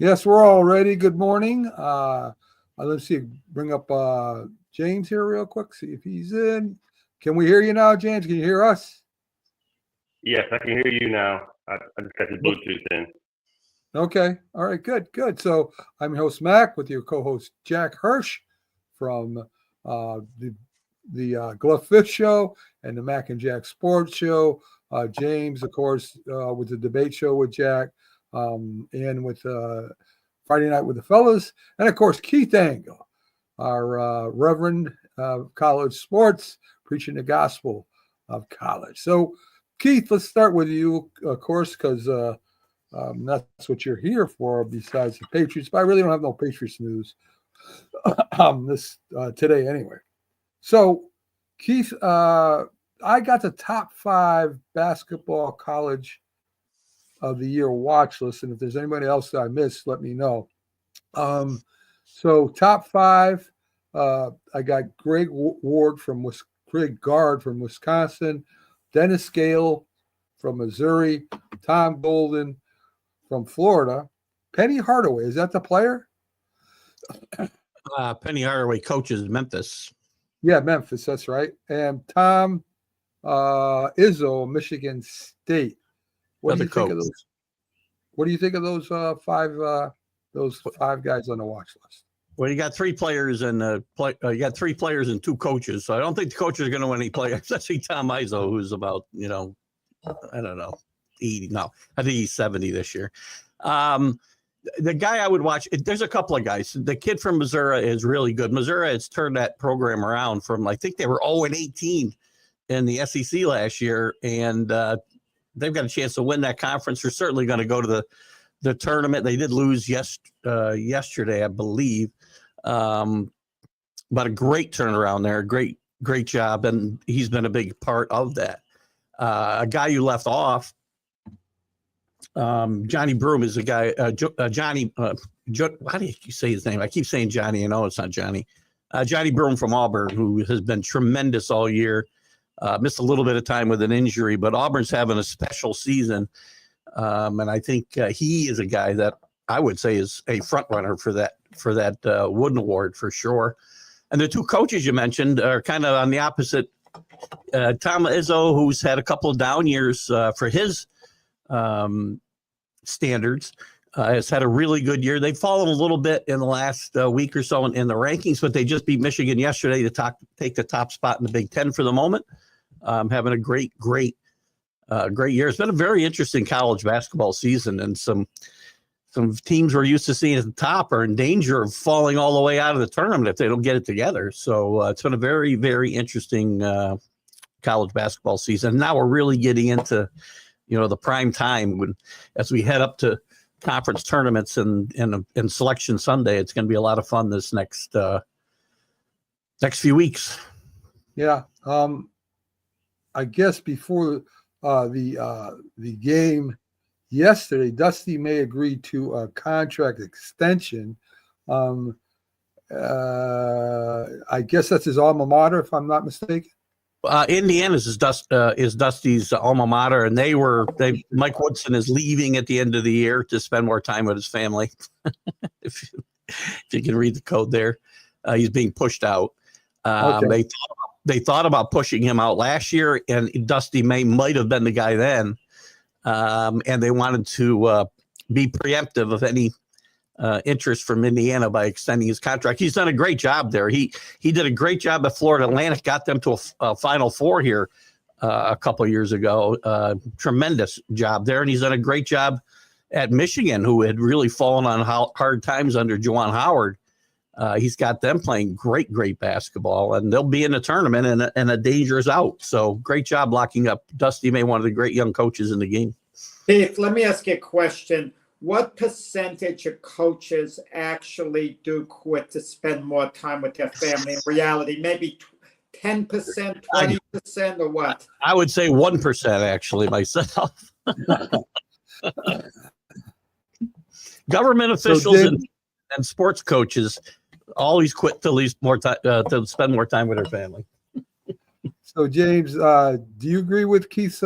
Yes, we're all ready. Good morning. Let's see, bring up James here real quick, see if he's in. Can we hear you now, James? Can you hear us? Yes, I can hear you now. I just got the Bluetooth in. Okay. All right, good. So I'm your host, Mac, with your co-host, Jack Hirsch from the Glove Fish Show and the Mac and Jack Sports Show. James, of course, with the debate show with Jack, and with Friday Night with the Fellas, and of course Keith Angle, our Reverend of college sports, preaching the gospel of college. So, Keith, let's start with you, of course, because that's what you're here for. Besides the Patriots, but I really don't have no Patriots news this today anyway. So, Keith, I got the top 5 basketball college of the year watch list, and if there's anybody else that I missed, let me know. So top 5, I got Greg Gard from Wisconsin, Dennis Gale from Missouri, Tom Golden from Florida, Penny Hardaway. Is that the player? Penny Hardaway coaches Memphis. Yeah, Memphis. That's right. And Tom Izzo, Michigan State. What do you think of those? What do you think of those 5 guys on the watch list? Well, you got 3 players and you got 3 players and 2 coaches. So I don't think the coaches are going to win any players, especially Tom Izzo, who's about, I don't know, 80. No, I think he's 70 this year. The guy I would watch, there's a couple of guys. The kid from Missouri is really good. Missouri has turned that program around from, I think they were 0-18 in the SEC last year, and they've got a chance to win that conference. They're certainly going to go to the tournament. They did lose yesterday, I believe, but a great turnaround there. Great job, and he's been a big part of that. A guy you left off, Johnny Broome is a guy. Johnny, how do you say his name? I keep saying Johnny. I know it's not Johnny. Johnny Broome from Auburn, who has been tremendous all year. Missed a little bit of time with an injury, but Auburn's having a special season. And I think he is a guy that I would say is a front runner for that Wooden Award for sure. And the 2 coaches you mentioned are kind of on the opposite. Tom Izzo, who's had a couple of down years for his standards, has had a really good year. They've fallen a little bit in the last week or so in the rankings, but they just beat Michigan yesterday to take the top spot in the Big Ten for the moment. Having a great year. It's been a very interesting college basketball season, and some teams we're used to seeing at the top are in danger of falling all the way out of the tournament if they don't get it together. So it's been a very, very interesting college basketball season. Now we're really getting into, the prime time as we head up to conference tournaments and Selection Sunday. It's going to be a lot of fun this next few weeks. Yeah. I guess before the game yesterday, Dusty May agreed to a contract extension. I guess that's his alma mater, if I'm not mistaken. Indiana is Dusty's alma mater, and Mike Woodson is leaving at the end of the year to spend more time with his family. if you can read the code there, he's being pushed out. Okay. They thought about pushing him out last year, and Dusty May might have been the guy then. And they wanted to be preemptive of any interest from Indiana by extending his contract. He's done a great job there. He did a great job at Florida Atlantic, got them to a Final Four here a couple of years ago. Tremendous job there. And he's done a great job at Michigan, who had really fallen on hard times under Juwan Howard. He's got them playing great basketball, and they'll be in the tournament and a dangerous out. So great job locking up Dusty May, one of the great young coaches in the game. Keith, let me ask you a question. What percentage of coaches actually do quit to spend more time with their family in reality? Maybe 10%, 20%, or what? I would say 1% actually myself. Government officials and sports coaches always quit to leave more time to spend more time with their family. So James, do you agree with Keith's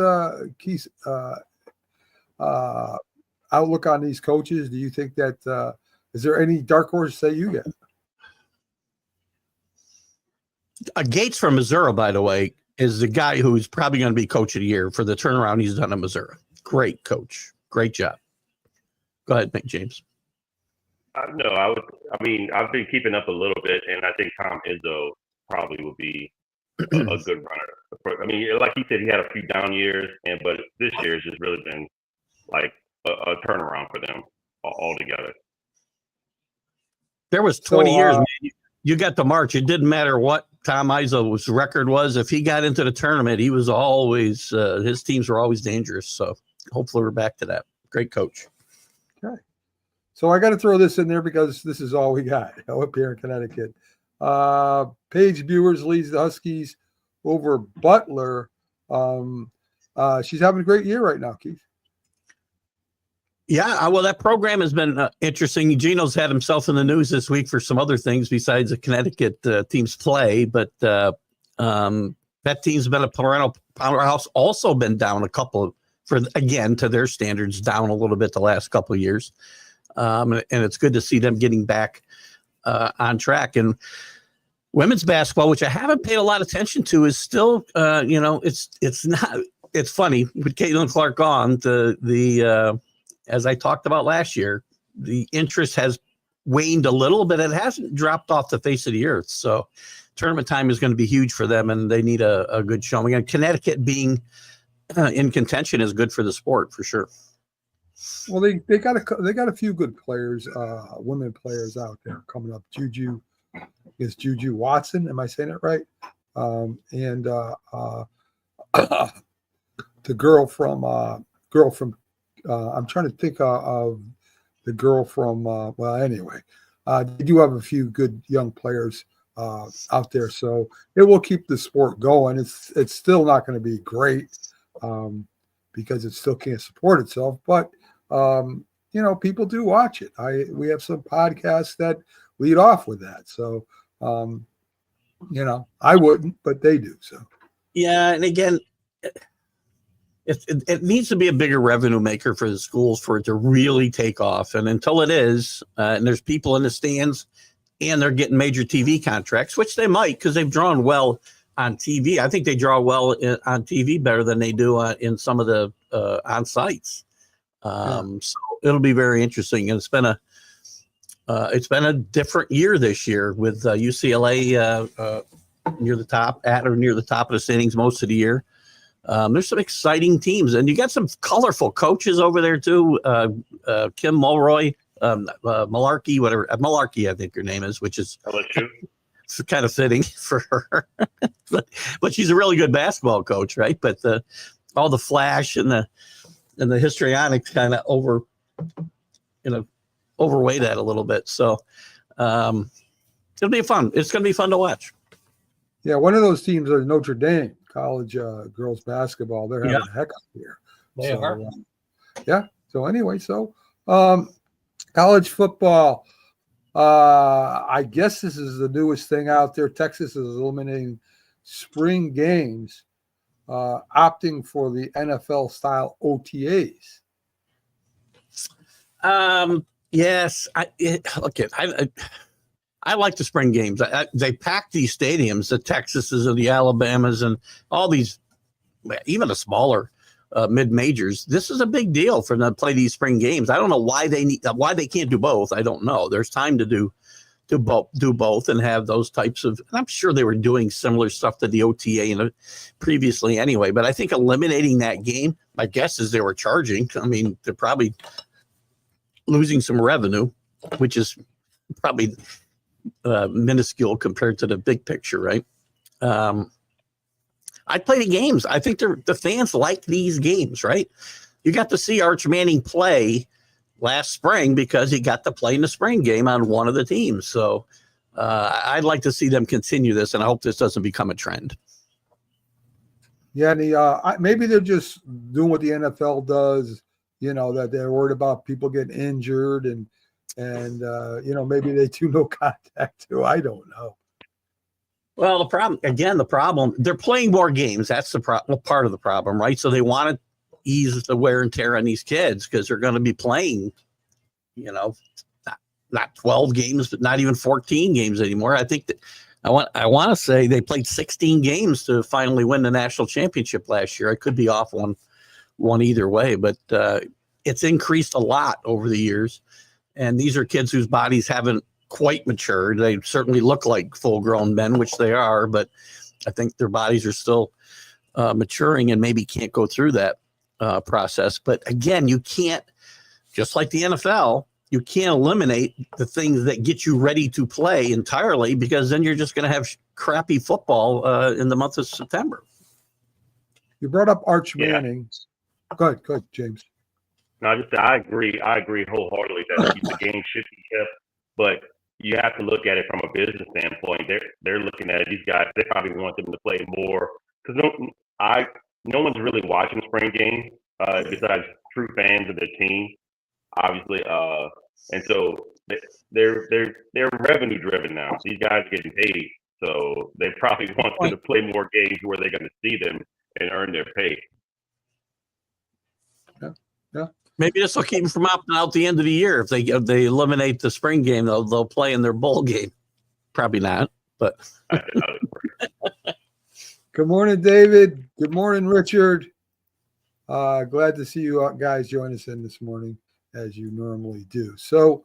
outlook on these coaches? Do you think that is there any dark horse that you get? Gates from Missouri, by the way, is the guy who's probably going to be coach of the year for the turnaround he's done in Missouri. Great coach. Great job. Go ahead, James. No, I mean, I've been keeping up a little bit, and I think Tom Izzo probably will be a good runner. I mean, like he said, he had a few down years, but this year has just really been like a turnaround for them altogether. There was 20 years, man. You got to March. It didn't matter what Tom Izzo's record was. If he got into the tournament, he was always his teams were always dangerous. So hopefully we're back to that. Great coach. Okay. So I got to throw this in there because this is all we got up here in Connecticut. Paige Buers leads the Huskies over Butler. She's having a great year right now, Keith. Yeah, well, that program has been interesting. Gino's had himself in the news this week for some other things besides the Connecticut team's play, but that team's been a perennial powerhouse. Also been down a couple to their standards, down a little bit the last couple of years, and it's good to see them getting back on track. And women's basketball, which I haven't paid a lot of attention to, is still, it's not. It's funny with Caitlin Clark gone. The as I talked about last year, the interest has waned a little, but it hasn't dropped off the face of the earth. So tournament time is going to be huge for them, and they need a good showing. And Connecticut being in contention is good for the sport for sure. Well, they got a few good players, women players out there coming up. Juju Watson. Am I saying it right? And the girl from I'm trying to think of the girl from. Well, anyway, they do have a few good young players out there, so it will keep the sport going. It's still not going to be great because it still can't support itself, but people do watch it. We have some podcasts that lead off with that, so I wouldn't, but they do. So yeah, and again. It needs to be a bigger revenue maker for the schools for it to really take off. And until it is, and there's people in the stands and they're getting major TV contracts, which they might because they've drawn well on TV. I think they draw well on TV better than they do in some of the on sites. So it'll be very interesting. And it's been a different year this year with UCLA near the top of the standings most of the year. There's some exciting teams, and you got some colorful coaches over there too. Kim Mulroy, Malarkey, Malarkey, I think her name is, which is kind of fitting for her. but she's a really good basketball coach, right? But all the flash and the histrionics kind of overweigh that a little bit. So it'll be fun. It's going to be fun to watch. Yeah, one of those teams is Notre Dame. College girls basketball. They're having a heck up here. They are. So anyway, college football. I guess this is the newest thing out there. Texas is eliminating spring games, opting for the NFL style OTAs. Yes. I like the spring games. They pack these stadiums, the Texases and the Alabamas and all these, even the smaller mid-majors. This is a big deal for them to play these spring games. I don't know why they can't do both. I don't know. There's time to do both and have those types of. And I'm sure they were doing similar stuff to the OTA previously anyway. But I think eliminating that game, my guess is they were charging. I mean, they're probably losing some revenue, which is probably minuscule compared to the big picture, right? I play the games. I think the fans like these games, right? You got to see Arch Manning play last spring because he got to play in the spring game on one of the teams. So I'd like to see them continue this, and I hope this doesn't become a trend. Yeah, and maybe they're just doing what the NFL does, that they're worried about people getting injured and maybe they do no contact too. I don't know. Well, the problem, they're playing more games. That's the part of the problem, right? So they want ease the wear and tear on these kids because they're going to be playing, not 12 games, but not even 14 games anymore. I think that I want to say they played 16 games to finally win the national championship last year. I could be off one either way, but it's increased a lot over the years. And these are kids whose bodies haven't quite matured. They certainly look like full-grown men, which they are, but I think their bodies are still maturing and maybe can't go through that process. But again, you can't, just like the NFL, you can't eliminate the things that get you ready to play entirely, because then you're just going to have crappy football in the month of September. You brought up Arch Yeah. Manning. Go ahead, James. No, I agree wholeheartedly that the game should be kept, but you have to look at it from a business standpoint. They're looking at it. These guys, they probably want them to play more because no one's really watching spring games besides true fans of their team, obviously. And so they're revenue driven now. These guys are getting paid, so they probably want them to play more games where they're going to see them and earn their pay. Maybe this will keep them from opting out the end of the year. If they eliminate the spring game, they'll play in their bowl game. Probably not, but. Good morning, David. Good morning, Richard. Glad to see you guys join us in this morning, as you normally do. So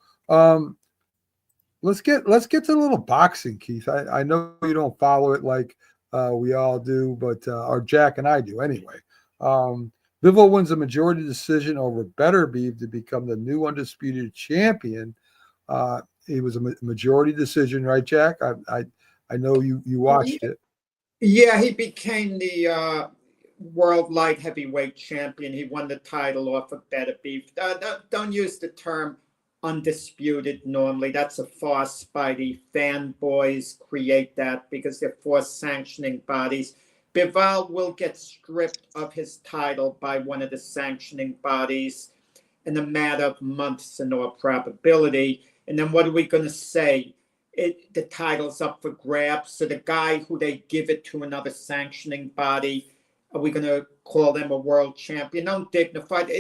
let's get to a little boxing, Keith. I know you don't follow it like we all do, but or Jack and I do anyway. Bivol wins a majority decision over Beterbiev to become the new undisputed champion. It was a majority decision, right, Jack? I know you watched it. Yeah, he became the world light heavyweight champion. He won the title off of Beterbiev. Don't use the term undisputed normally. That's a farce by the fanboys create that because they're forced sanctioning bodies. Bivol will get stripped of his title by one of the sanctioning bodies in a matter of months in all probability. And then what are we going to say? The title's up for grabs. So the guy who they give it to another sanctioning body, are we going to call them a world champion? Undignified.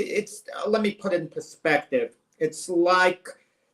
Let me put it in perspective. It's like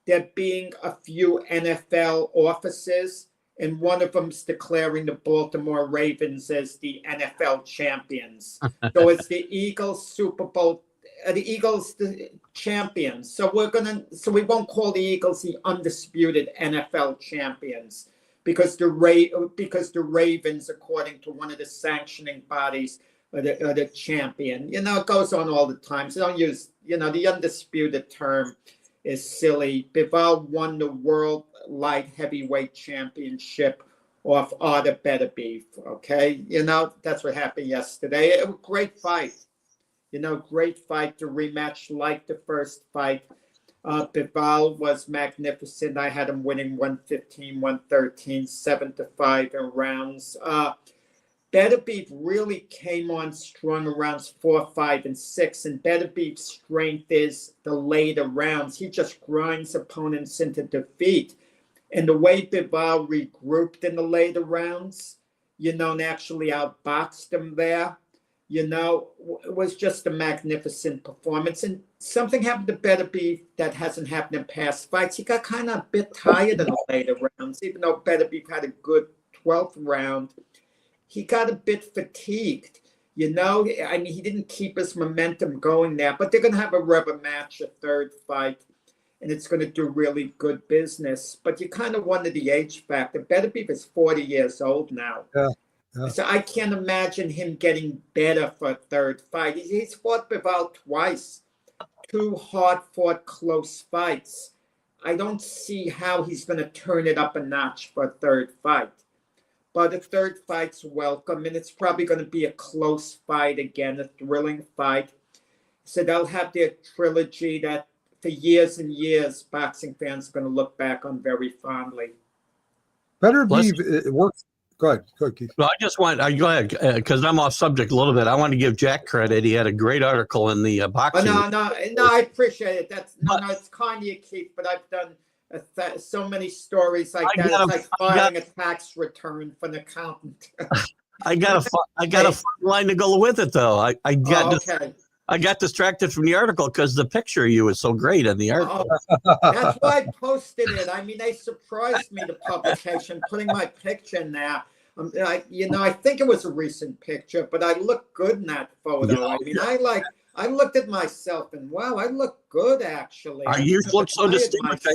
there being a few NFL offices, and one of them's declaring the Baltimore Ravens as the NFL champions. So it's the Eagles Super Bowl, the Eagles the champions. So we won't call the Eagles the undisputed NFL champions because the Ravens, according to one of the sanctioning bodies, are the champion. It goes on all the time. So don't use, the undisputed term is silly. Bivol won the world light heavyweight championship off Artur Beterbiev. Okay, that's what happened yesterday. A great fight. Great fight. The rematch like the first fight. Bivol was magnificent. I had him winning 115, 113, 7-5 in rounds. Beterbiev really came on strong around 4, 5, and 6, and Beterbiev's strength is the later rounds. He just grinds opponents into defeat. And the way Bivol regrouped in the later rounds, and actually outboxed him there, it was just a magnificent performance. And something happened to Beterbiev that hasn't happened in past fights. He got kind of a bit tired in the later rounds, even though Beterbiev had a good 12th round. He got a bit fatigued, he didn't keep his momentum going there, but they're going to have a rubber match, a third fight, and it's going to do really good business. But you kind of wonder the age factor. Beterbiev is 40 years old now. Yeah. So I can't imagine him getting better for a third fight. He's fought Bivol twice, 2 hard-fought close fights. I don't see how he's going to turn it up a notch for a third fight. But the third fight's welcome, and it's probably going to be a close fight again, a thrilling fight. So they'll have their trilogy that for years and years, boxing fans are going to look back on very fondly. Beterbiev, it works. Go ahead, Keith. Well, I just want go ahead because I'm off subject a little bit. I want to give Jack credit. He had a great article in the boxing. No, I appreciate it. It's kind of you, Keith, but I've done so many stories like that. It's like filing a tax return for an accountant. I got a fun line to go with it, though. I got okay. I got distracted from the article because the picture of you is so great in the article. That's why I posted it. I mean, they surprised me, the publication, putting my picture in there. I think it was a recent picture, but I look good in that photo. I mean, I looked at myself and wow, I look good actually. You look so distinguished.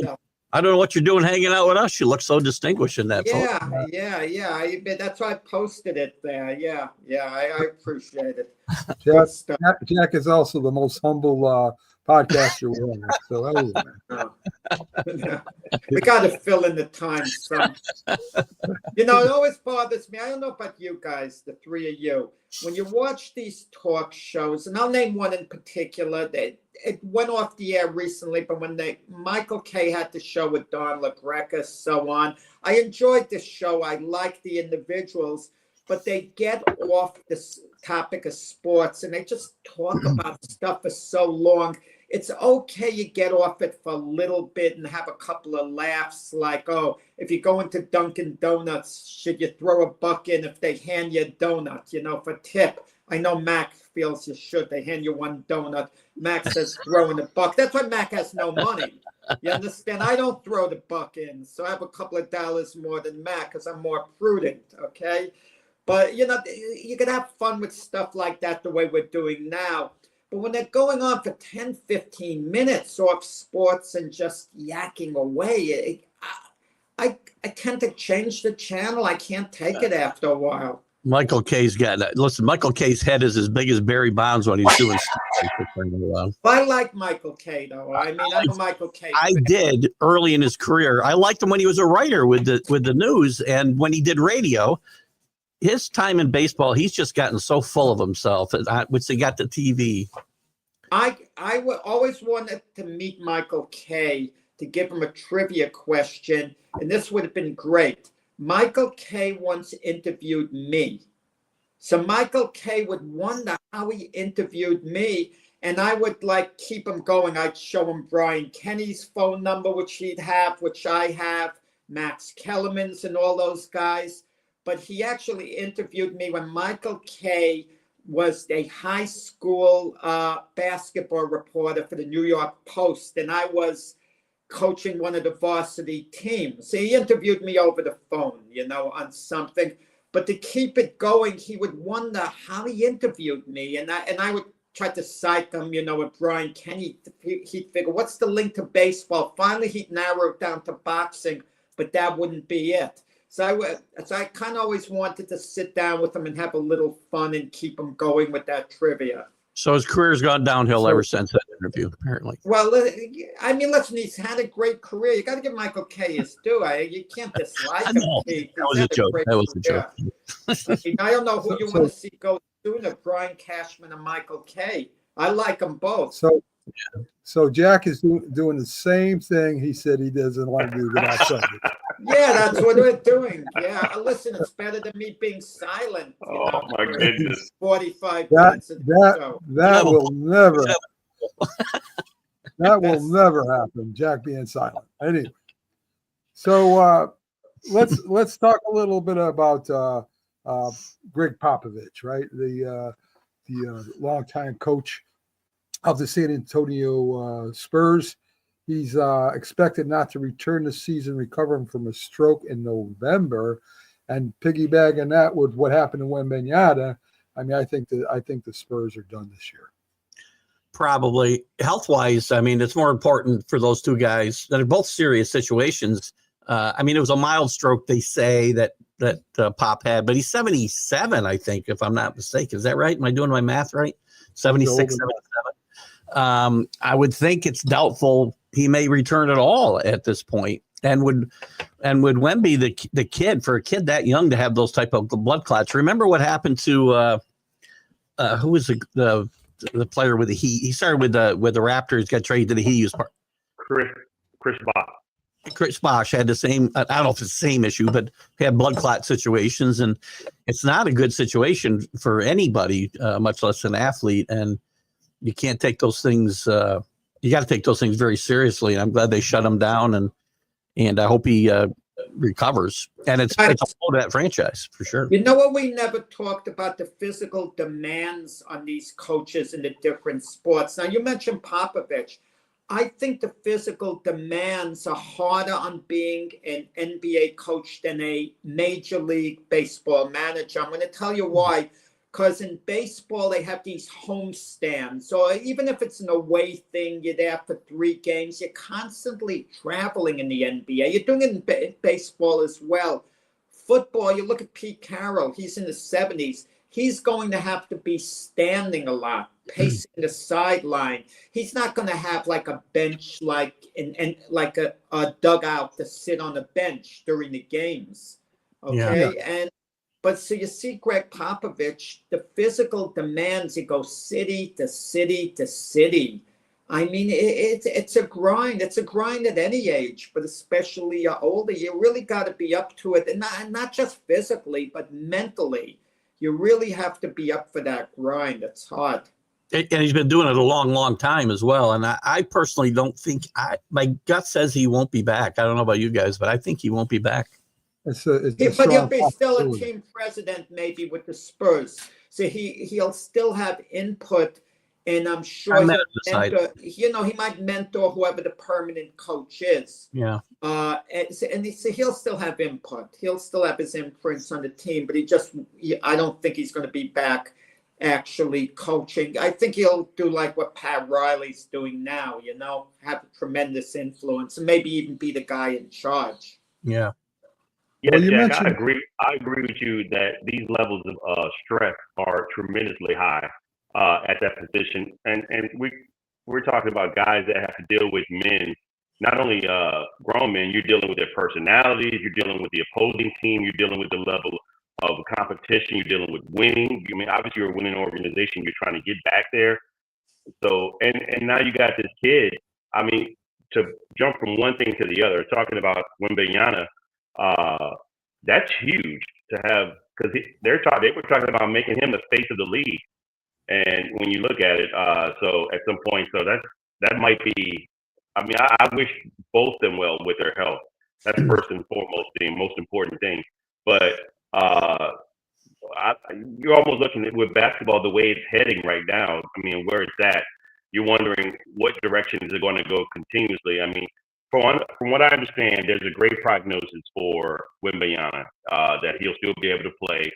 I don't know what you're doing hanging out with us. You look so distinguished in that photo. Yeah. That's why I posted it there. Yeah. I appreciate it. Jack is also the most humble podcaster we have. So we got to fill in the time. It always bothers me. I don't know about you guys, the three of you. When you watch these talk shows, and I'll name one in particular, it went off the air recently, but when Michael Kay had the show with Don LaGreca, so on, I enjoyed the show. I liked the individuals, but they get off this topic of sports and they just talk about stuff for so long. It's okay you get off it for a little bit and have a couple of laughs like, oh, if you go into Dunkin' Donuts, should you throw a buck in if they hand you a donut, for tip? I know Mac feels you should. They hand you one donut. Mac says throw in a buck. That's why Mac has no money. You understand? I don't throw the buck in, so I have a couple of dollars more than Mac because I'm more prudent, okay? But, you can have fun with stuff like that the way we're doing now. But when they're going on for 10, 15 minutes off sports and just yakking away, I tend to change the channel. I can't take it after a while. Michael Kay's Michael Kay's head is as big as Barry Bonds when he's doing I like Michael Kay, though. I mean, I'm a Michael Kay fan. I did early in his career. I liked him when he was a writer with the news, and when he did radio. His time in baseball, he's just gotten so full of himself, which they got the TV. I always wanted to meet Michael Kay to give him a trivia question, and this would have been great. Michael Kay once interviewed me. So Michael Kay would wonder how he interviewed me, and I would keep him going. I'd show him Brian Kenny's phone number, which he'd have, which I have, Max Kellerman's and all those guys. But he actually interviewed me when Michael Kay was a high school basketball reporter for the New York Post, and I was coaching one of the varsity teams. So he interviewed me over the phone, on something. But to keep it going, he would wonder how he interviewed me, and I would try to cite him, with Brian Kenny. He'd figure, what's the link to baseball? Finally, he'd narrow it down to boxing, but that wouldn't be it. So I kind of always wanted to sit down with him and have a little fun and keep him going with that trivia. So his career's gone downhill ever since that interview, apparently. Well, I mean, listen, he's had a great career. You got to give Michael Kay his due. You can't dislike him. That was a joke. That was a joke. I don't know who you want to see go sooner, Brian Cashman or Michael Kay. I like them both. So Jack is doing the same thing he said he doesn't want to do without Sunday. Yeah, that's what we're doing. Yeah, listen, it's better than me being silent. My goodness. 45 minutes. That will never that will never happen, Jack being silent. Anyway. So let's talk a little bit about Greg Popovich, right? The longtime coach of the San Antonio Spurs. He's expected not to return this season, recovering from a stroke in November. And piggybacking that with what happened to Wembanyama, I mean, I think the Spurs are done this year. Probably health-wise. I mean, it's more important for those two guys that are both serious situations. I mean, it was a mild stroke, they say, that Pop had, but he's 77, I think, if I'm not mistaken. Is that right? Am I doing my math right? 76, 77. I would think it's doubtful he may return at all at this point. And would Wemby, the kid, for a kid that young to have those type of blood clots? Remember what happened to who was the player with the Heat? He started with the Raptors, got traded to the Heat. He was Chris Bosh. Chris Bosh had the same. I don't know if it's the same issue, but he had blood clot situations, and it's not a good situation for anybody, much less an athlete. And you can't take those things. You got to take those things very seriously. And I'm glad they shut him down, and I hope he recovers, and it's a blow to that franchise for sure. You know what? We never talked about the physical demands on these coaches in the different sports. Now, you mentioned Popovich. I think the physical demands are harder on being an NBA coach than a Major League Baseball manager. I'm going to tell you why. Because in baseball, they have these home stands. So even if it's an away thing, you're there for 3 games. You're constantly traveling in the NBA. You're doing it in baseball as well. Football, you look at Pete Carroll. He's in the 70s. He's going to have to be standing a lot, pacing the sideline. He's not going to have like a bench, like like a dugout to sit on a bench during the games. Okay, Yeah. But so you see Greg Popovich, the physical demands, you go city to city to city. I mean, it's a grind. It's a grind at any age, but especially older, you really got to be up to it. And not just physically, but mentally. You really have to be up for that grind. It's hard. And he's been doing it a long, long time as well. And I personally don't think my gut says he won't be back. I don't know about you guys, but I think he won't be back. But he'll be still a team president, maybe with the Spurs. So he'll still have input, and I'm sure he might mentor whoever the permanent coach is. Yeah. He'll still have input. He'll still have his imprints on the team, but I don't think he's going to be back actually coaching. I think he'll do like what Pat Riley's doing now, have a tremendous influence and maybe even be the guy in charge. Yeah. Yeah, well, Jack, I agree with you that these levels of stress are tremendously high at that position. And we're talking about guys that have to deal with men, not only grown men, you're dealing with their personalities, you're dealing with the opposing team, you're dealing with the level of competition, you're dealing with winning. I mean, obviously you're a winning organization, you're trying to get back there. So, and now you got this kid, I mean, to jump from one thing to the other, talking about Wembanyama, that's huge to have, because they were talking about making him the face of the league. And when you look at it, so at some point, so that might be, I mean, I wish both them well with their health. That's first and foremost the most important thing. But you're almost looking at with basketball the way it's heading right now. I mean, where it's at, you're wondering what direction is it going to go continuously. I mean, from what I understand, there's a great prognosis for Wembanyama, that he'll still be able to play.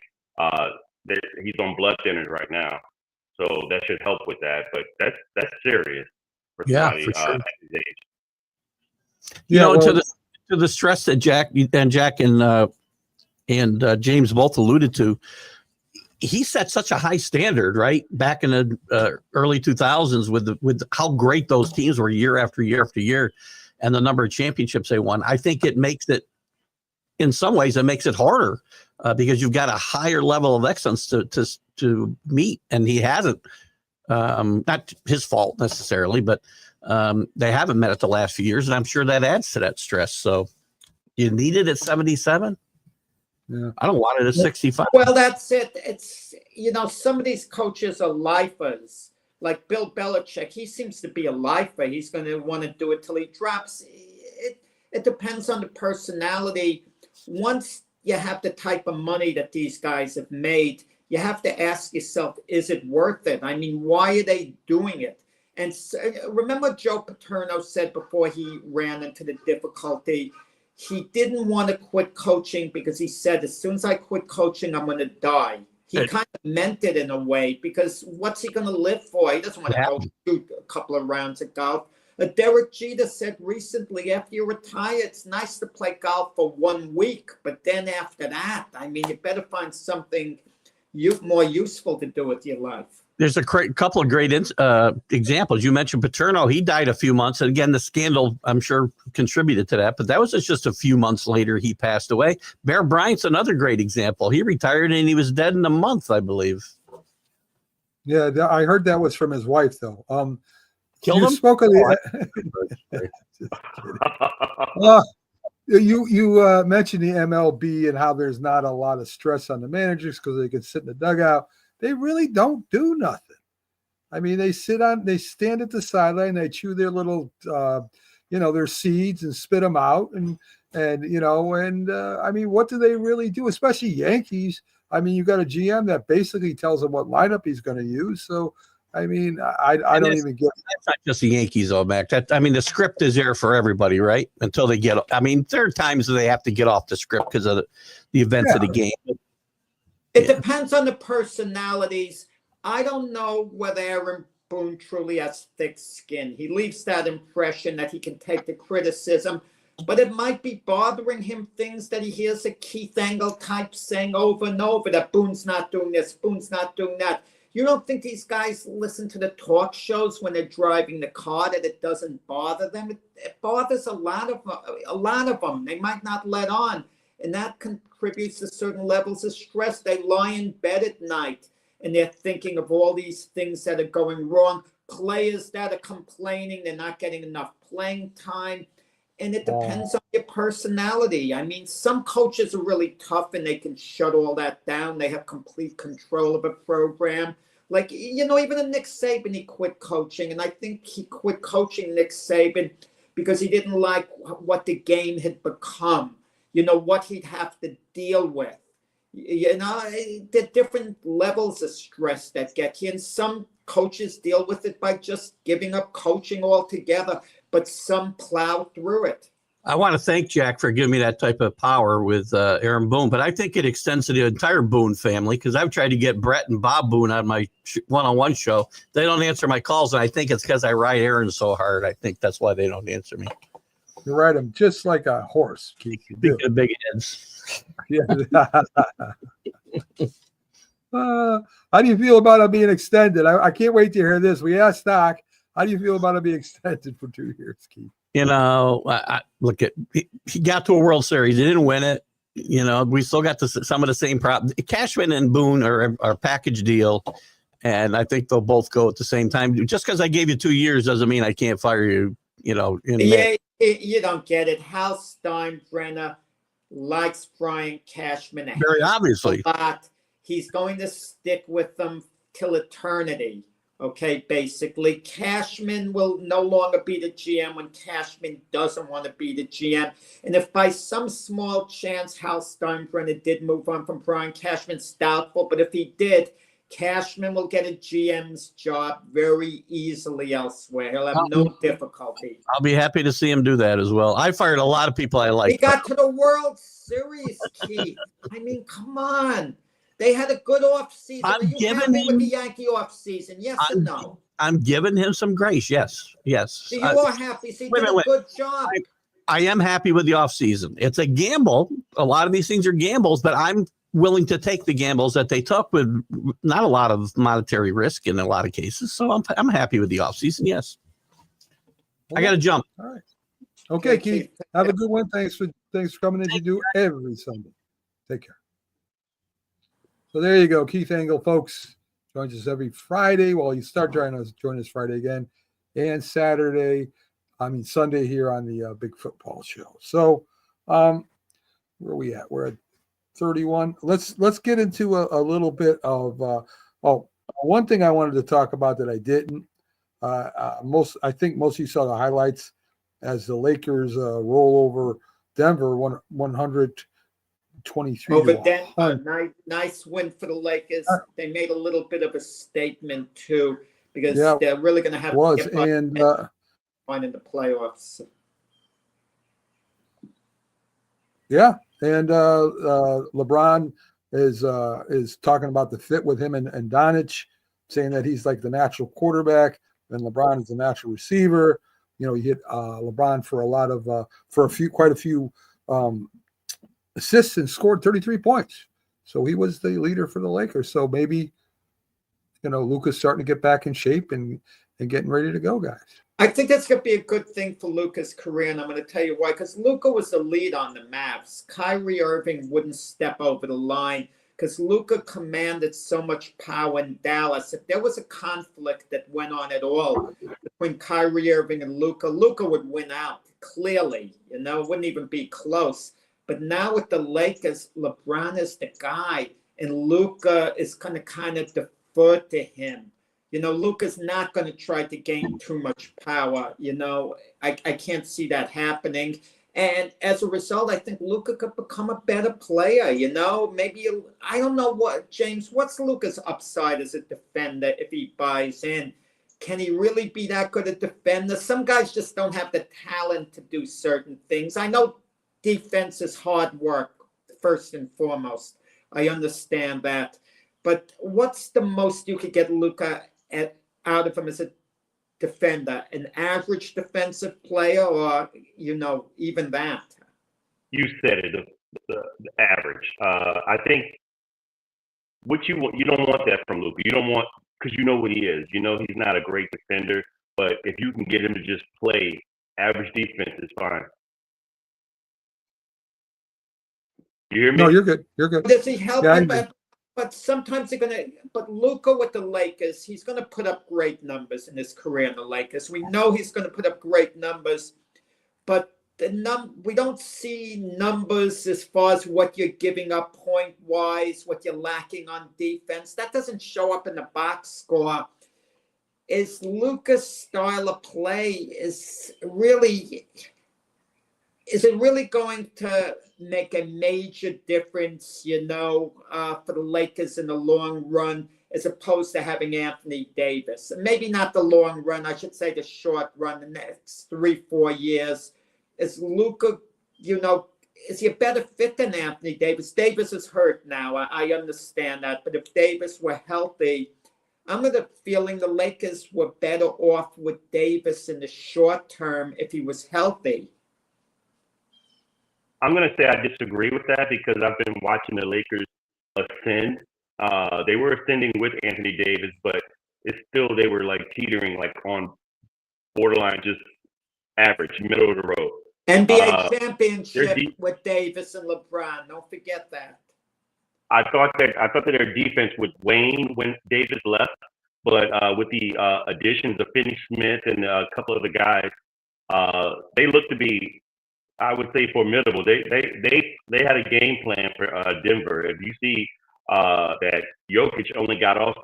He's on blood thinners right now, so that should help with that. But that's serious for somebody for sure. at his age. To the stress that Jack and James both alluded to, he set such a high standard, right? Back in the early 2000s with how great those teams were year after year after year, and the number of championships they won. I think it makes it, in some ways, it makes it harder because you've got a higher level of excellence to meet, and he hasn't. Not his fault necessarily, but they haven't met it the last few years, and I'm sure that adds to that stress. So you need it at 77. Yeah. I don't want it at 65. Well, that's it. It's, some of these coaches are lifers. Like Bill Belichick, he seems to be a lifer. He's going to want to do it till he drops. It depends on the personality. Once you have the type of money that these guys have made, you have to ask yourself, is it worth it? I mean, why are they doing it? And so, remember Joe Paterno said before he ran into the difficulty, he didn't want to quit coaching because he said, as soon as I quit coaching, I'm going to die. He kind of meant it in a way, because what's he going to live for? He doesn't want to go shoot a couple of rounds of golf. Derek Jeter said recently, after you retire, it's nice to play golf for 1 week. But then after that, I mean, you better find something more useful to do with your life. There's a couple of great examples. You mentioned Paterno. He died a few months. And again, the scandal, I'm sure, contributed to that. But that was just a few months later he passed away. Bear Bryant's another great example. He retired and he was dead in a month, I believe. Yeah, I heard that was from his wife, though. Killed him? Spoke of you mentioned the MLB and how there's not a lot of stress on the managers because they can sit in the dugout. They really don't do nothing. I mean, they stand at the sideline, they chew their little their seeds and spit them out, and I mean, what do they really do? Especially Yankees. I mean, you got a GM that basically tells them what lineup he's going to use. So, I mean, I don't even get. That's not just the Yankees, though, Mac. I mean, the script is there for everybody, right? Until they get. I mean, there are times they have to get off the script because of the events of the game. It depends on the personalities. I don't know whether Aaron Boone truly has thick skin. He leaves that impression that he can take the criticism, but it might be bothering him things that he hears a Keith Engel type saying over and over that Boone's not doing this, Boone's not doing that. You don't think these guys listen to the talk shows when they're driving the car that it doesn't bother them? It bothers a lot of them. They might not let on, and that contributes to certain levels of stress. They lie in bed at night and they're thinking of all these things that are going wrong. Players that are complaining they're not getting enough playing time. And it depends on your personality. I mean, some coaches are really tough and they can shut all that down. They have complete control of a program. Like, even a Nick Saban, he quit coaching. And I think he quit coaching Nick Saban because he didn't like what the game had become, what he'd have to deal with. The different levels of stress that get you. And some coaches deal with it by just giving up coaching altogether, but some plow through it. I want to thank Jack for giving me that type of power with Aaron Boone, but I think it extends to the entire Boone family because I've tried to get Brett and Bob Boone on my one-on-one show. They don't answer my calls, and I think it's because I ride Aaron so hard. I think that's why they don't answer me. You ride him just like a horse. Big heads. Yeah. How do you feel about it being extended? I can't wait to hear this. We asked Doc, how do you feel about it being extended for 2 years, Keith? Look at he got to a World Series. He didn't win it. We still got some of the same problems. Cashman and Boone are a package deal, and I think they'll both go at the same time. Just because I gave you 2 years doesn't mean I can't fire you. You don't get it. Hal Steinbrenner likes Brian Cashman very obviously a lot. He's going to stick with them till eternity. Okay, basically, Cashman will no longer be the GM when Cashman doesn't want to be the GM. And if by some small chance Hal Steinbrenner did move on from Brian Cashman, it's doubtful. But if he did, Cashman will get a GM's job very easily elsewhere. He'll have no difficulty. I'll be happy to see him do that as well. I fired a lot of people I like. He got to the World Series, Keith. I mean, come on. They had a good offseason. Are you happy with the Yankee offseason? Yes or no? I'm giving him some grace. Yes. So you are happy. So he did a good job. I am happy with the offseason. It's a gamble. A lot of these things are gambles, but I'm willing to take the gambles that they took with not a lot of monetary risk in a lot of cases. So I'm happy with the offseason. Yes. I got to jump. All right. Okay, Keith. Have a good one. Thanks for coming in. You do every Sunday. Take care. So there you go. Keith Engel, folks, joins us every Friday. Well, you start join us Friday again, and Sunday here on the Big Football Show. So where are we at? We're at 31. Let's get into a little bit of one thing I wanted to talk about that I didn't. I think most of you saw the highlights as the Lakers roll over Denver 123 over Denver. Nice win for the Lakers. They made a little bit of a statement too, because they're really going to have to get find in the playoffs. Yeah, and LeBron is talking about the fit with him and Doncic, saying that he's like the natural quarterback and LeBron is the natural receiver. He hit LeBron for quite a few assists and scored 33 points. So he was the leader for the Lakers. So maybe, Luka's starting to get back in shape and getting ready to go, guys. I think that's going to be a good thing for Luka's career, and I'm going to tell you why. Because Luka was the lead on the Mavs. Kyrie Irving wouldn't step over the line because Luka commanded so much power in Dallas. If there was a conflict that went on at all between Kyrie Irving and Luka would win out clearly. It wouldn't even be close. But now with the Lakers, LeBron is the guy, and Luka is going to kind of defer to him. Luka's not going to try to gain too much power. I can't see that happening. And as a result, I think Luka could become a better player. Maybe I don't know James. What's Luka's upside as a defender if he buys in? Can he really be that good a defender? Some guys just don't have the talent to do certain things. I know defense is hard work, first and foremost. I understand that. But what's the most you could get Luka out of him as a defender? An average defensive player, or even that? You said it, the average. I think what you don't want that from Luka. You don't want, because you know what he is. He's not a great defender, but if you can get him to just play average defense, it's fine. You hear me? No, you're good. You're good. Does he help? Yeah, but sometimes but Luka with the Lakers, he's gonna put up great numbers in his career in the Lakers. We know he's gonna put up great numbers, but we don't see numbers as far as what you're giving up point wise, what you're lacking on defense. That doesn't show up in the box score. Is Luka's style of play is it really going to make a major difference, for the Lakers in the long run, as opposed to having Anthony Davis? Maybe not the long run, I should say the short run, the next 3-4 years. Is Luka, is he a better fit than Anthony Davis? Davis is hurt now. I understand that. But if Davis were healthy, I'm of the feeling the Lakers were better off with Davis in the short term if he was healthy. I'm going to say I disagree with that because I've been watching the Lakers ascend. They were ascending with Anthony Davis, but it's still, they were like teetering, like on borderline, just average, middle of the road. NBA championship with Davis and LeBron. Don't forget that. I thought that their defense would wane when Davis left, but with the additions of Finney Smith and a couple of the guys, they look to be, I would say, formidable. They had a game plan for Denver. If you see that Jokic only got off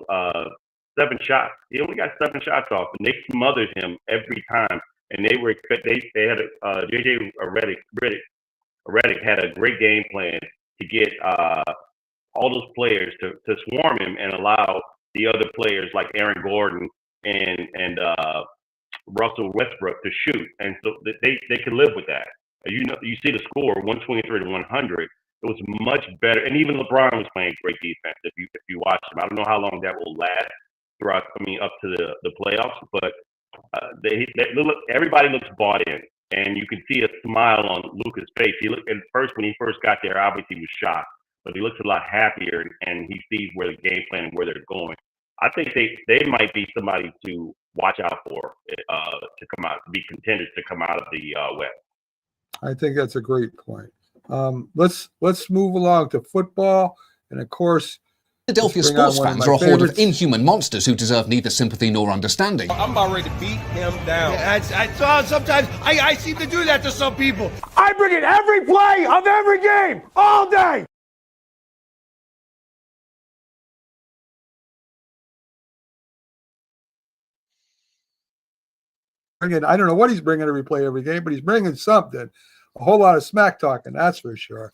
7 shots, he only got 7 shots off, and they smothered him every time. And they had JJ Redick had a great game plan to get all those players to swarm him and allow the other players like Aaron Gordon and Russell Westbrook to shoot, and so they could live with that. You see the score 123-100. It was much better, and even LeBron was playing great defense. If you watch him, I don't know how long that will last throughout. Up to the playoffs, but everybody looks bought in, and you can see a smile on Luka's face. He looked at first when he first got there. Obviously, he was shocked, but he looks a lot happier, and he sees where the game plan and where they're going. I think they might be somebody to watch out for to come out, to be contenders to come out of the West. I think that's a great point. Let's move along to football, and of course, Philadelphia sports fans are a horde of inhuman monsters who deserve neither sympathy nor understanding. I'm about ready to beat him down. Sometimes I seem to do that to some people. I bring it every play of every game, all day. I don't know what he's bringing every play, every game, but he's bringing something. A whole lot of smack talking, that's for sure.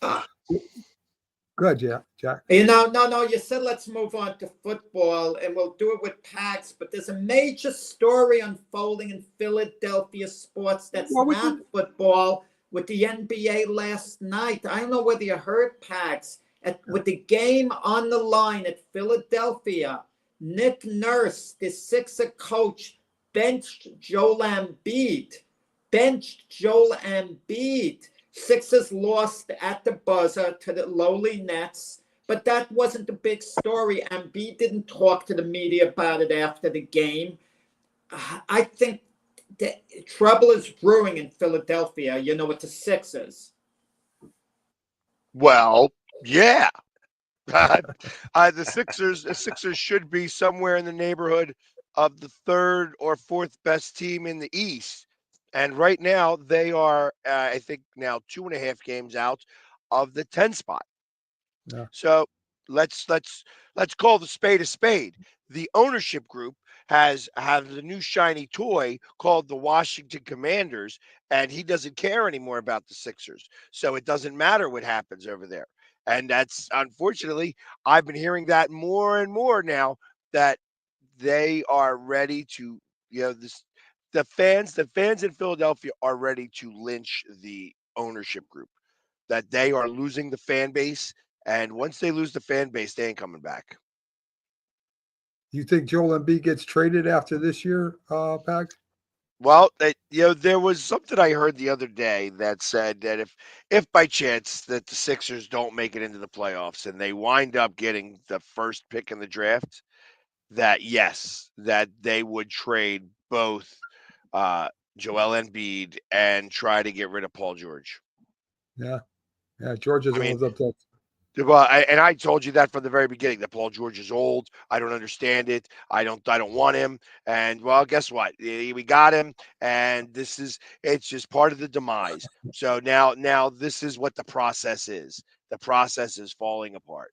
Good, Jack. No. You said let's move on to football, and we'll do it with Pags. But there's a major story unfolding in Philadelphia sports that's not football with the NBA last night. I don't know whether you heard, Pags. With the game on the line at Philadelphia, Nick Nurse, the Sixer coach, benched Joel Embiid. Sixers lost at the buzzer to the lowly Nets, but that wasn't the big story. Embiid didn't talk to the media about it after the game. I think that trouble is brewing in Philadelphia, with the Sixers. Well, yeah. The Sixers should be somewhere in the neighborhood of the 3rd or 4th best team in the East. And right now they are, I think now 2.5 games out of the 10 spot. Yeah. So let's call the spade a spade. The ownership group has a new shiny toy called the Washington Commanders, and he doesn't care anymore about the Sixers. So it doesn't matter what happens over there. And that's unfortunately, I've been hearing that more and more now that they are ready to, the fans in Philadelphia are ready to lynch the ownership group. That they are losing the fan base, and once they lose the fan base, they ain't coming back. You think Joel Embiid gets traded after this year, Pags? Well, there was something I heard the other day that said that if by chance that the Sixers don't make it into the playoffs and they wind up getting the first pick in the draft, that yes, that they would trade both Joel Embiid and try to get rid of Paul George. Yeah. George hasn't lived up to that. Well, I told you that from the very beginning that Paul George is old. I don't understand it. I don't want him. And well, guess what? We got him, and it's just part of the demise. So now this is what the process is. The process is falling apart.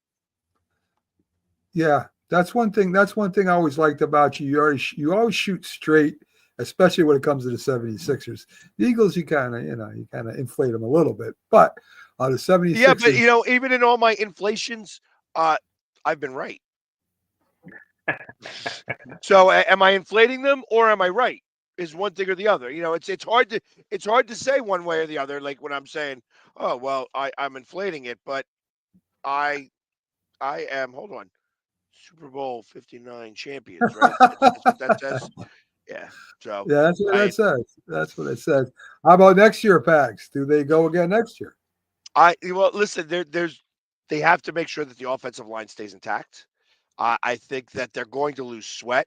Yeah, that's one thing. That's one thing I always liked about you. You always shoot straight, especially when it comes to the 76ers. The Eagles, you kind of inflate them a little bit, but the 76ers. Yeah, but even in all my inflations, I've been right. So am I inflating them or am I right? Is one thing or the other. It's hard to say one way or the other. Like when I'm saying, oh well, I'm inflating it, but I am. Hold on, Super Bowl 59 champions, right? That's what that says. Yeah. So yeah, that's what that says. That's what it says. How about next year, Pags? Do they go again next year? Well, listen, they have to make sure that the offensive line stays intact. I think that they're going to lose Sweat.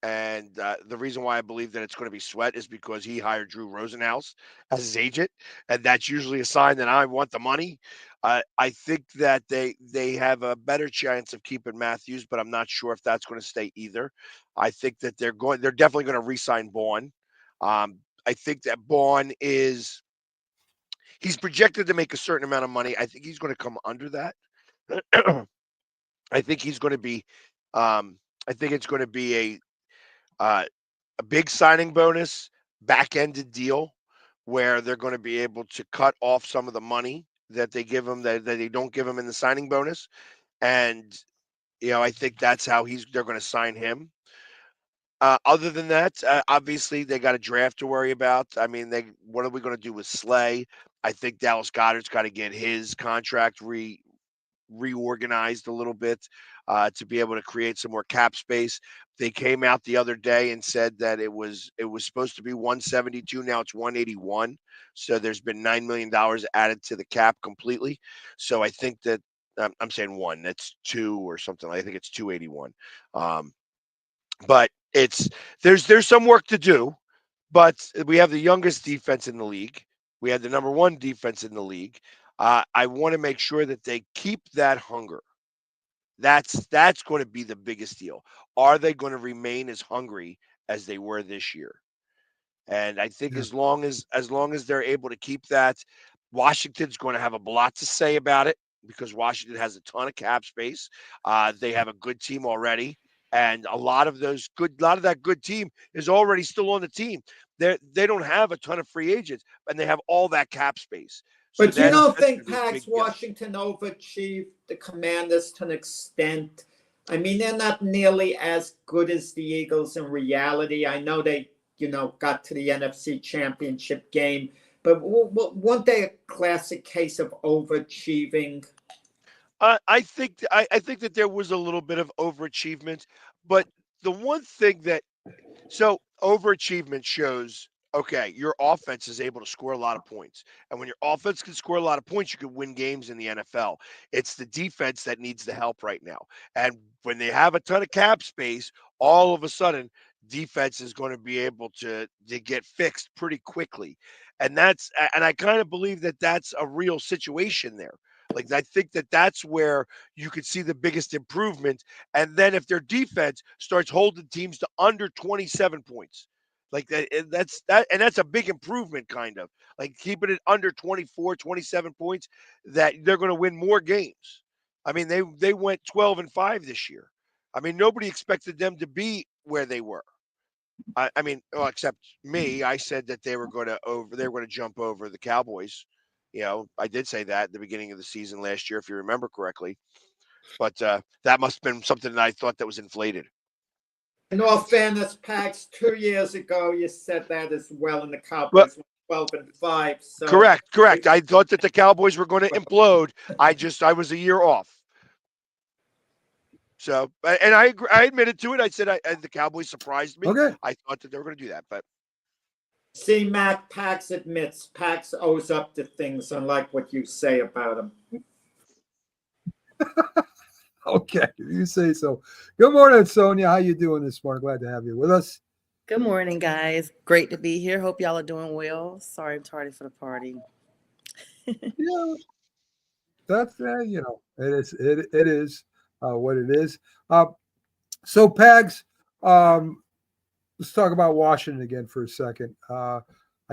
And the reason why I believe that it's going to be Sweat is because he hired Drew Rosenhaus as his agent. And that's usually a sign that I want the money. I think that they have a better chance of keeping Matthews, but I'm not sure if that's going to stay either. I think that they're definitely going to re-sign Bourne. I think that Bourne he's projected to make a certain amount of money. I think he's going to come under that. I think he's going to be. I think it's going to be a big signing bonus, back-ended deal, where they're going to be able to cut off some of the money that they give him that they don't give him in the signing bonus, and I think that's how they're going to sign him. Other than that, obviously they got a draft to worry about. I mean, what are we going to do with Slay? I think Dallas Goedert's got to get his contract reorganized a little bit to be able to create some more cap space. They came out the other day and said that it was supposed to be 172. Now it's 181. So there's been $9 million added to the cap completely. So I think that I'm saying one, that's two or something. I think it's 281. But there's some work to do, but we have the youngest defense in the league. We had the number one defense in the league. I want to make sure that they keep that hunger. That's going to be the biggest deal. Are they going to remain as hungry as they were this year? And I think as long as they're able to keep that, Washington's going to have a lot to say about it because Washington has a ton of cap space. They have a good team already. And a lot of that good team is already still on the team. They don't have a ton of free agents, and they have all that cap space. So but you don't think Pags Washington overachieved the Commanders to an extent? I mean, they're not nearly as good as the Eagles in reality. I know they, got to the NFC Championship game, but weren't they a classic case of overachieving? I think that there was a little bit of overachievement, but the one thing overachievement shows, okay, your offense is able to score a lot of points. And when your offense can score a lot of points, you can win games in the NFL. It's the defense that needs the help right now. And when they have a ton of cap space, all of a sudden, defense is going to be able to get fixed pretty quickly. And I kind of believe that that's a real situation there. Like, I think that that's where you could see the biggest improvement. And then if their defense starts holding teams to under 27 points, like that's a big improvement, kind of like keeping it under 24, 27 points, that they're going to win more games. I mean, they went 12-5 this year. I mean, nobody expected them to be where they were. I mean, well, except me, I said that they were going to jump over the Cowboys. You know, I did say that at the beginning of the season last year, if you remember correctly. But that must have been something that I thought that was inflated. In all fairness, Pax, 2 years ago you said that as well, and the Cowboys were 12-5. So Correct. I thought that the Cowboys were going to implode. I was a year off. So, and I admitted to it. I said the Cowboys surprised me. Okay. I thought that they were going to do that, but see, Mac, Pax admits Pax owes up to things, unlike what you say about him. Okay, you say so. Good morning, Sonia. How you doing this morning? Glad to have you with us. Good morning, guys. Great to be here. Hope y'all are doing well. Sorry I'm tardy for the party. Yeah, that's it is what it is. So Pags, let's talk about Washington again for a second. I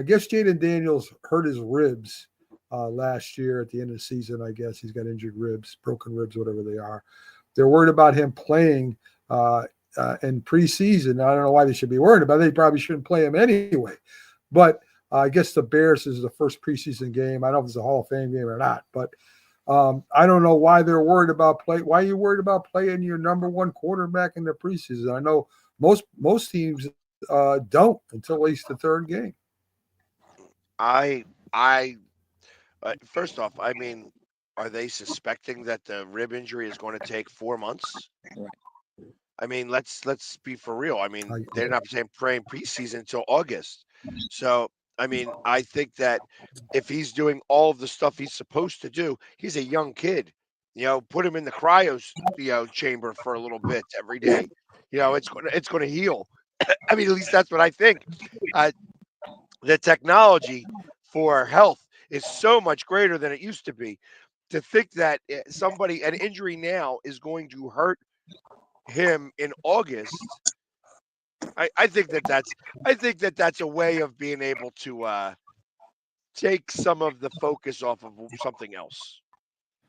guess Jaden Daniels hurt his ribs last year at the end of the season. I guess he's got injured ribs, broken ribs, whatever they are. They're worried about him playing in preseason. I don't know why they should be worried about it. They probably shouldn't play him anyway. But I guess the Bears is the first preseason game. I don't know if it's a Hall of Fame game or not, but I don't know why they're worried about why are you worried about playing your number one quarterback in the preseason? I know most teams don't until at least the third game. First off, I mean, are they suspecting that the rib injury is going to take 4 months? I mean, let's be for real. I mean, they're not playing preseason until August. So, I mean, I think that if he's doing all of the stuff he's supposed to do, he's a young kid. You know, put him in the cryo, chamber for a little bit every day. You know, it's going to heal. I mean, at least that's what I think. The technology for health is so much greater than it used to be. To think that an injury now is going to hurt him in August, I think that's a way of being able to take some of the focus off of something else.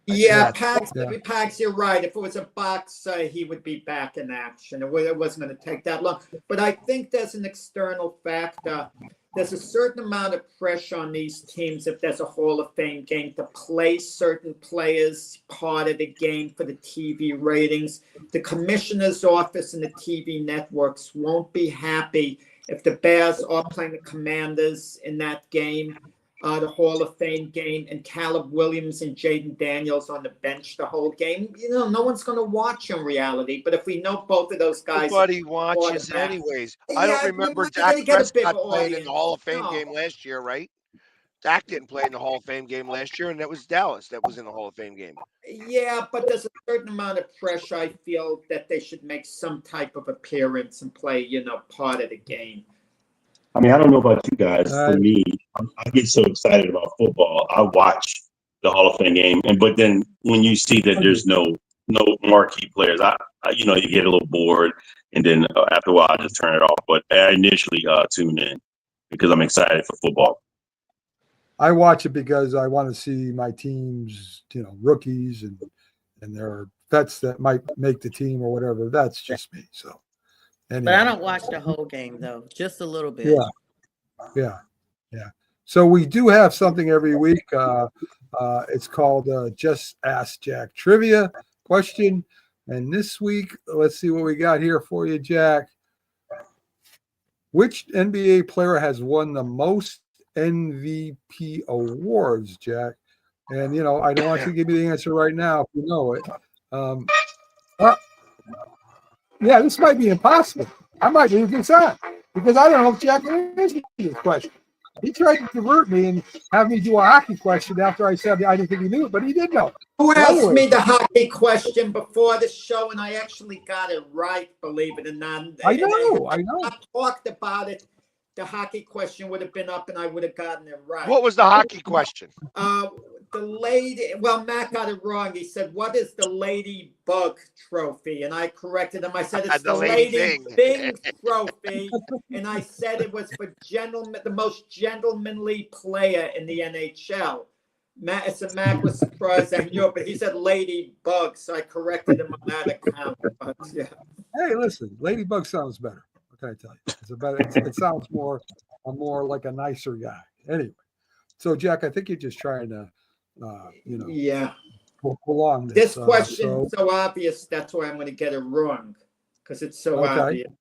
Yeah, Pax, you're right. If it was a box, he would be back in action. It wasn't going to take that long. But I think there's an external factor. There's a certain amount of pressure on these teams if there's a Hall of Fame game to play certain players part of the game for the TV ratings. The commissioner's office and the TV networks won't be happy if the Bears are playing the Commanders in that game, the Hall of Fame game, and Caleb Williams and Jaden Daniels on the bench the whole game. You know, no one's going to watch in reality. But if we know both of those guys, nobody watches anyways. I don't remember Dak Prescott playing in the Hall of Fame game last year, right? Dak didn't play in the Hall of Fame game last year, and that was Dallas that was in the Hall of Fame game. Yeah, but there's a certain amount of pressure. I feel that they should make some type of appearance and play, part of the game. I mean, I don't know about you guys. For me, I get so excited about football. I watch the Hall of Fame game, but then when you see that there's no marquee players, I you get a little bored, and then after a while, I just turn it off. But I initially tune in because I'm excited for football. I watch it because I want to see my team's, rookies and their vets that might make the team or whatever. That's just me. So. Anyway. But I don't watch the whole game, though. Just a little bit. Yeah. So we do have something every week. It's called Just Ask Jack Trivia question. And this week, let's see what we got here for you, Jack. Which NBA player has won the most MVP awards, Jack? And, I don't want you to give me the answer right now if you know it. Yeah, this might be impossible. I might be concerned because I don't know if Jack can answer this question. He tried to divert me and have me do a hockey question after I said I didn't think he knew it, but he did know. Who asked me the hockey question before the show, and I actually got it right, believe it or not. I know. If I talked about it, the hockey question would have been up and I would have gotten it right. What was the hockey question? The lady, Matt got it wrong. He said, what is the Ladybug trophy? And I corrected him. I said, it's the Lady Bing trophy. And I said it was for the most gentlemanly player in the NHL. Mac was surprised I knew it, but he said Ladybug, so I corrected him on that account. But, yeah. Hey, listen, Ladybug sounds better. What can I tell you? It's a better. It sounds more like a nicer guy. Anyway, so Jack, I think you're just trying to, Yeah. prolong This this. question is so obvious. That's why I'm going to get it wrong, because it's so Okay. obvious.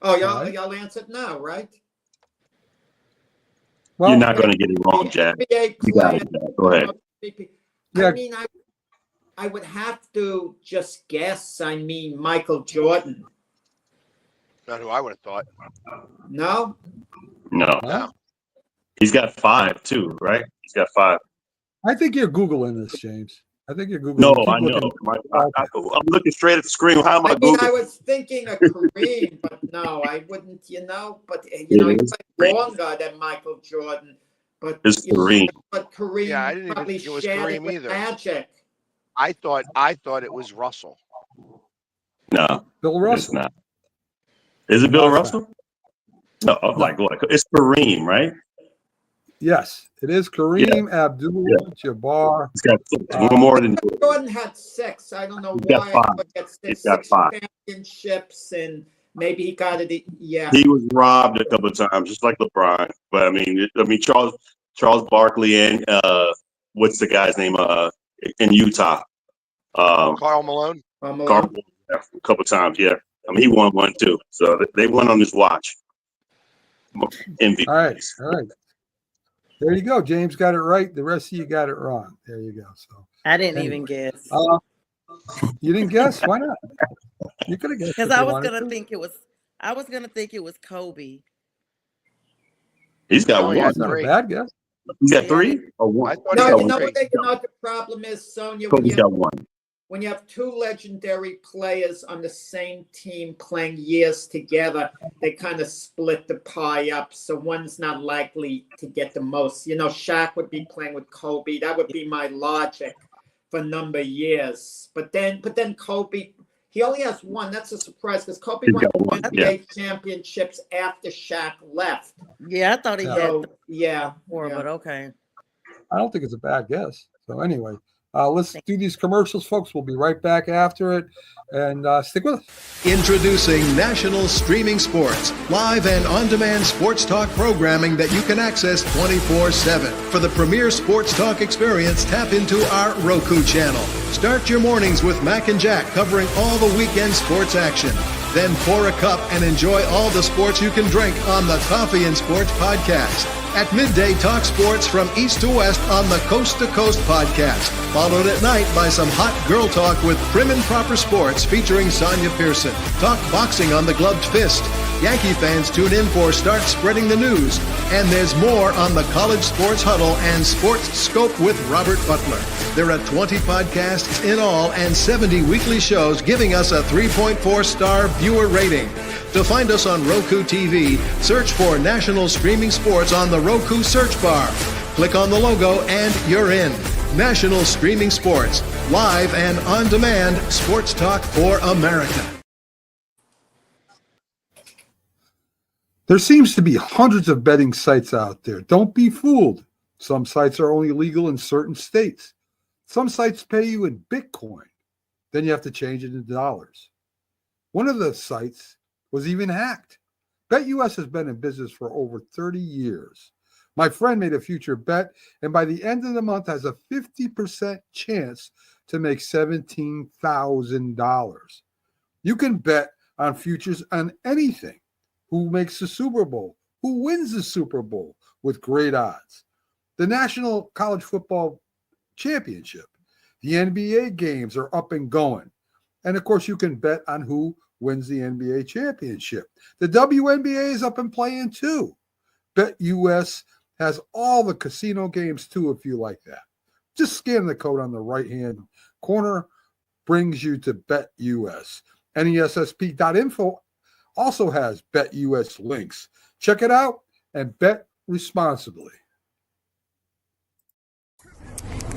Oh, All right. y'all answered now, right? Well, You're not going to get it wrong, Jack. NBA You got player. it, Jack. Go ahead. Yeah. I mean, I would have to just guess. I mean, Michael Jordan. Not who I would have thought. No? No. Huh? He's got 5 too, right? He's got 5. I think you're Googling this, James. I think you're Googling. No, Keep I know. looking. I'm looking straight at the screen. How am I I mean, I Googling? was thinking of Kareem, but no, I wouldn't, But, he is played longer than Michael Jordan. But, It's Kareem. But Kareem Yeah, I didn't even probably think it was shared it Kareem with either. Magic. I thought it was Russell. No, Bill it's Russell. not. Is it Bill No, it's Russell? No, oh my God. It's Kareem, right? Yes, it is Kareem Abdul-Jabbar. He's got 6. One more than Jordan had 6. I don't know He's got why. 5. But gets He's 6 got 5. championships, and maybe he got it. Yeah. He was robbed a couple of times, just like LeBron. But I mean, Charles Barkley and what's the guy's name? In Utah, Karl Malone. Carl, a couple of times. Yeah, I mean, he won 1 too. So they won on his watch. MVP. All right. There you go. James got it right. The rest of you got it wrong. There you go. So I didn't Anyway. even guess. you didn't guess? Why not? You could have guessed. Because if I you was wanted gonna to. think it was Kobe. He's got Oh, 1. yeah, It's not a 3. bad guess. He's got 3 or 1. I thought No, he you got know 3. what the problem is, Sonia? Kobe's got 1. When you have 2 legendary players on the same team playing years together, they kind of split the pie up. So one's not likely to get the most. Shaq would be playing with Kobe. That would be my logic for number of years. But then Kobe, he only has 1. That's a surprise because Kobe He's won got 1, NBA championships after Shaq left. Yeah, I thought he had So yeah, 4, yeah. but okay. I don't think it's a bad guess. So anyway, let's do these commercials, folks. We'll be right back after it, and stick with us. Introducing National Streaming Sports, live and on-demand sports talk programming that you can access 24/7. For the premier sports talk experience, tap into our Roku channel. Start your mornings with Mac and Jack covering all the weekend sports action. Then pour a cup and enjoy all the sports you can drink on the Coffee and Sports podcast. At midday, talk sports from east to west on the Coast to Coast podcast. Followed at night by some hot girl talk with Prim and Proper Sports featuring Sonia Pearson. Talk boxing on the Gloved Fist. Yankee fans tune in for Start Spreading the News. And there's more on the College Sports Huddle and Sports Scope with Robert Butler. There are 20 podcasts in all and 70 weekly shows giving us a 3.4-star viewer rating. To find us on Roku TV, search for National Streaming Sports on the Roku search bar. Click on the logo and you're in. National Streaming Sports, live and on-demand sports talk for America. There seems to be hundreds of betting sites out there. Don't be fooled. Some sites are only legal in certain states. Some sites pay you in Bitcoin. Then you have to change it into dollars. One of the sites was even hacked. BetUS has been in business for over 30 years. My friend made a future bet, and by the end of the month has a 50% chance to make $17,000. You can bet on futures on anything. Who makes the Super Bowl? Who wins the Super Bowl with great odds? The National College Football Championship. The NBA games are up and going. And of course, you can bet on who wins the NBA championship. The WNBA is up and playing too. BetUS has all the casino games too, if you like that. Just scan the code on the right-hand corner, brings you to BetUS. NESSP.info also has BetUS links. Check it out and bet responsibly.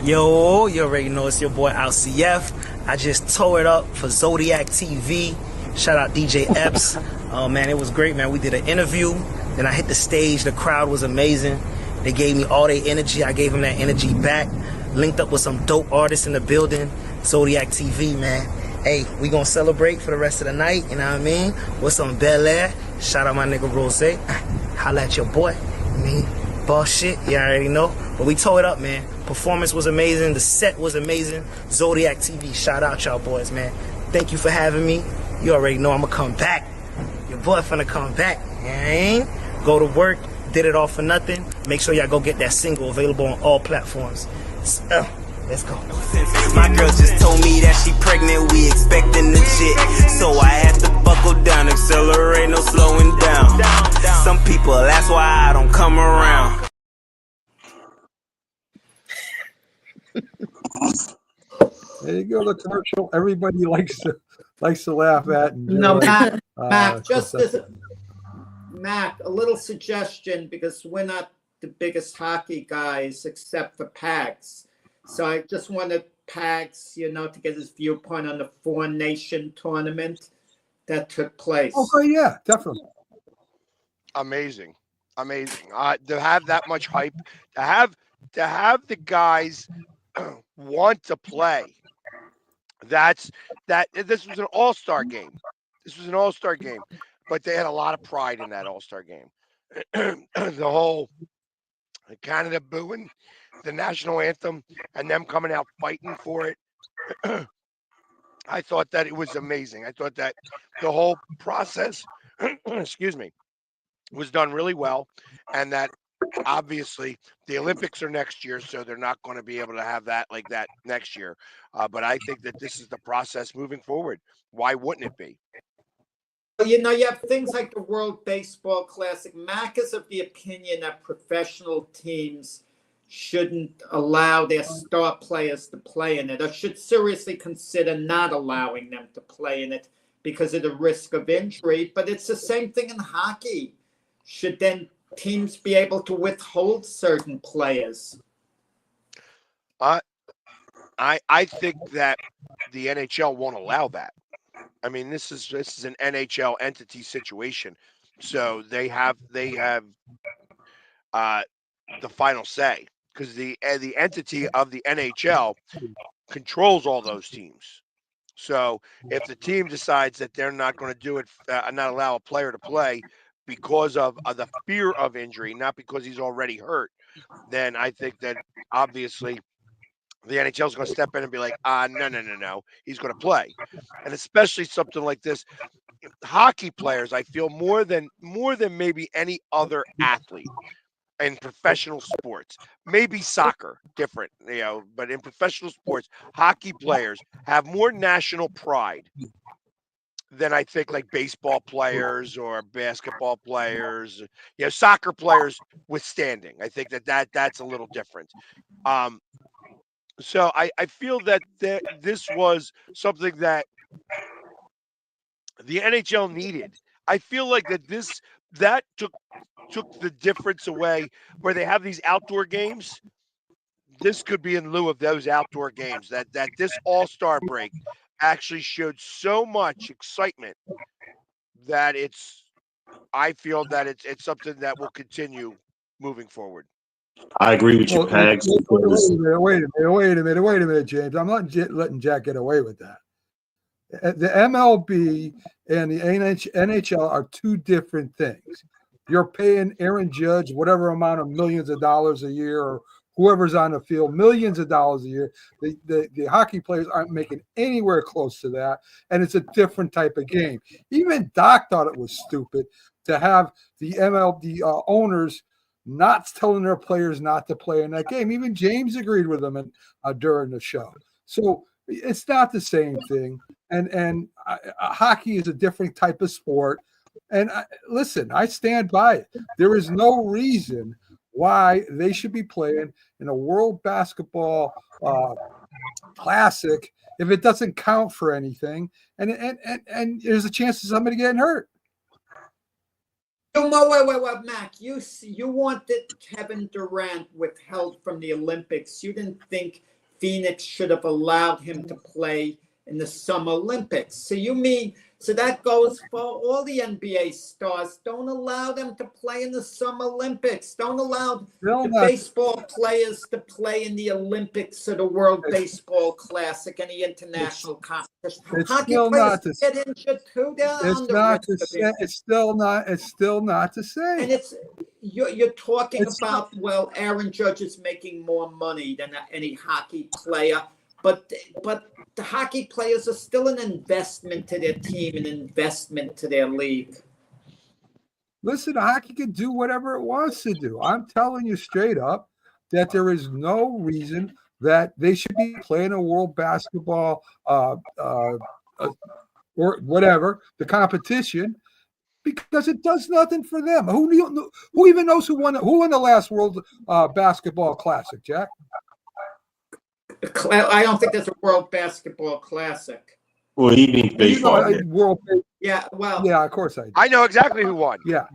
Yo, you already know it's your boy LCF. I just tore it up for Zodiac TV. Shout out DJ Epps. Oh man, it was great, man. We did an interview. Then I hit the stage. The crowd was amazing. They gave me all their energy. I gave them that energy back. Linked up with some dope artists in the building. Zodiac TV, man. Hey, we gonna celebrate for the rest of the night, you know what I mean? With some Bel Air. Shout out my nigga Rose. Holla at your boy. I mean, boss shit, you already know. But we tore it up, man. Performance was amazing. The set was amazing. Zodiac TV, shout out y'all boys, man. Thank you for having me. You already know I'm gonna come back. Your boy finna come back. You know what I mean? Go to work, did it all for nothing. Make sure y'all go get that single, available on all platforms. Let's go. My girl just told me that she pregnant, we expecting the jit. So I had to buckle down, accelerate, no slowing down. Some people, that's why I don't come around. There you go, the commercial everybody likes to laugh at. And No, enjoy. Mac, just as Mac, a little suggestion, because we're not the biggest hockey guys except for Pags. So I just wanted Pags, to get his viewpoint on the Four Nation tournament that took place. Okay, yeah, definitely. Amazing. To have that much hype, to have the guys want to play. This was an all-star game. But they had a lot of pride in that all-star game. The whole Canada booing the national anthem and them coming out fighting for it. I thought that it was amazing. I thought that the whole process, excuse me, was done really well, and that obviously the Olympics are next year, so they're not going to be able to have that like that next year. But I think that this is the process moving forward. Why wouldn't it be? You have things like the World Baseball Classic. Mac is of the opinion that professional teams shouldn't allow their star players to play in it, or should seriously consider not allowing them to play in it because of the risk of injury. But it's the same thing in hockey. Should then teams be able to withhold certain players? I think that the NHL won't allow that. I mean, this is an NHL entity situation, so they have the final say, because the entity of the NHL controls all those teams. So if the team decides that they're not going to do it, not allow a player to play because of the fear of injury, not because he's already hurt, then I think that obviously the NHL is going to step in and be like, no, he's going to play. And especially something like this, hockey players, I feel more than maybe any other athlete in professional sports, maybe soccer, different, but in professional sports, hockey players have more national pride than I think like baseball players or basketball players, soccer players withstanding. I think that's a little different. So I feel that this was something that the NHL needed. I feel like that took the difference away, where they have these outdoor games. This could be in lieu of those outdoor games. That this All-Star break actually showed so much excitement that I feel that it's something that will continue moving forward. I agree with you, Pags. Wait a minute, James. I'm not letting Jack get away with that. The MLB and the NHL are two different things. You're paying Aaron Judge whatever amount of millions of dollars a year, or whoever's on the field, millions of dollars a year. The hockey players aren't making anywhere close to that, and it's a different type of game. Even Doc thought it was stupid to have the MLB owners not telling their players not to play in that game. Even James agreed with them during the show. So it's not the same thing. And hockey is a different type of sport. And listen, I stand by it. There is no reason why they should be playing in a World Basketball Classic if it doesn't count for anything. And there's a chance of somebody getting hurt. Wait, Mac. You wanted Kevin Durant withheld from the Olympics. You didn't think Phoenix should have allowed him to play in the Summer Olympics. So that goes for all the NBA stars. Don't allow them to play in the Summer Olympics. Don't allow the baseball players to play in the Olympics or the World Baseball Classic and the international competition. Hockey players get injured too. It's still not the same. And you're talking about, well, Aaron Judge is making more money than any hockey player. But the hockey players are still an investment to their team, an investment to their league. Listen, hockey can do whatever it wants to do. I'm telling you straight up that there is no reason that they should be playing a world basketball or whatever, the competition, because it does nothing for them. Who even knows who won the last World Basketball Classic, Jack? I don't think there's a World Basketball Classic. Well, he means baseball. Yeah, well. Yeah, of course I do. I know exactly who won. Yeah.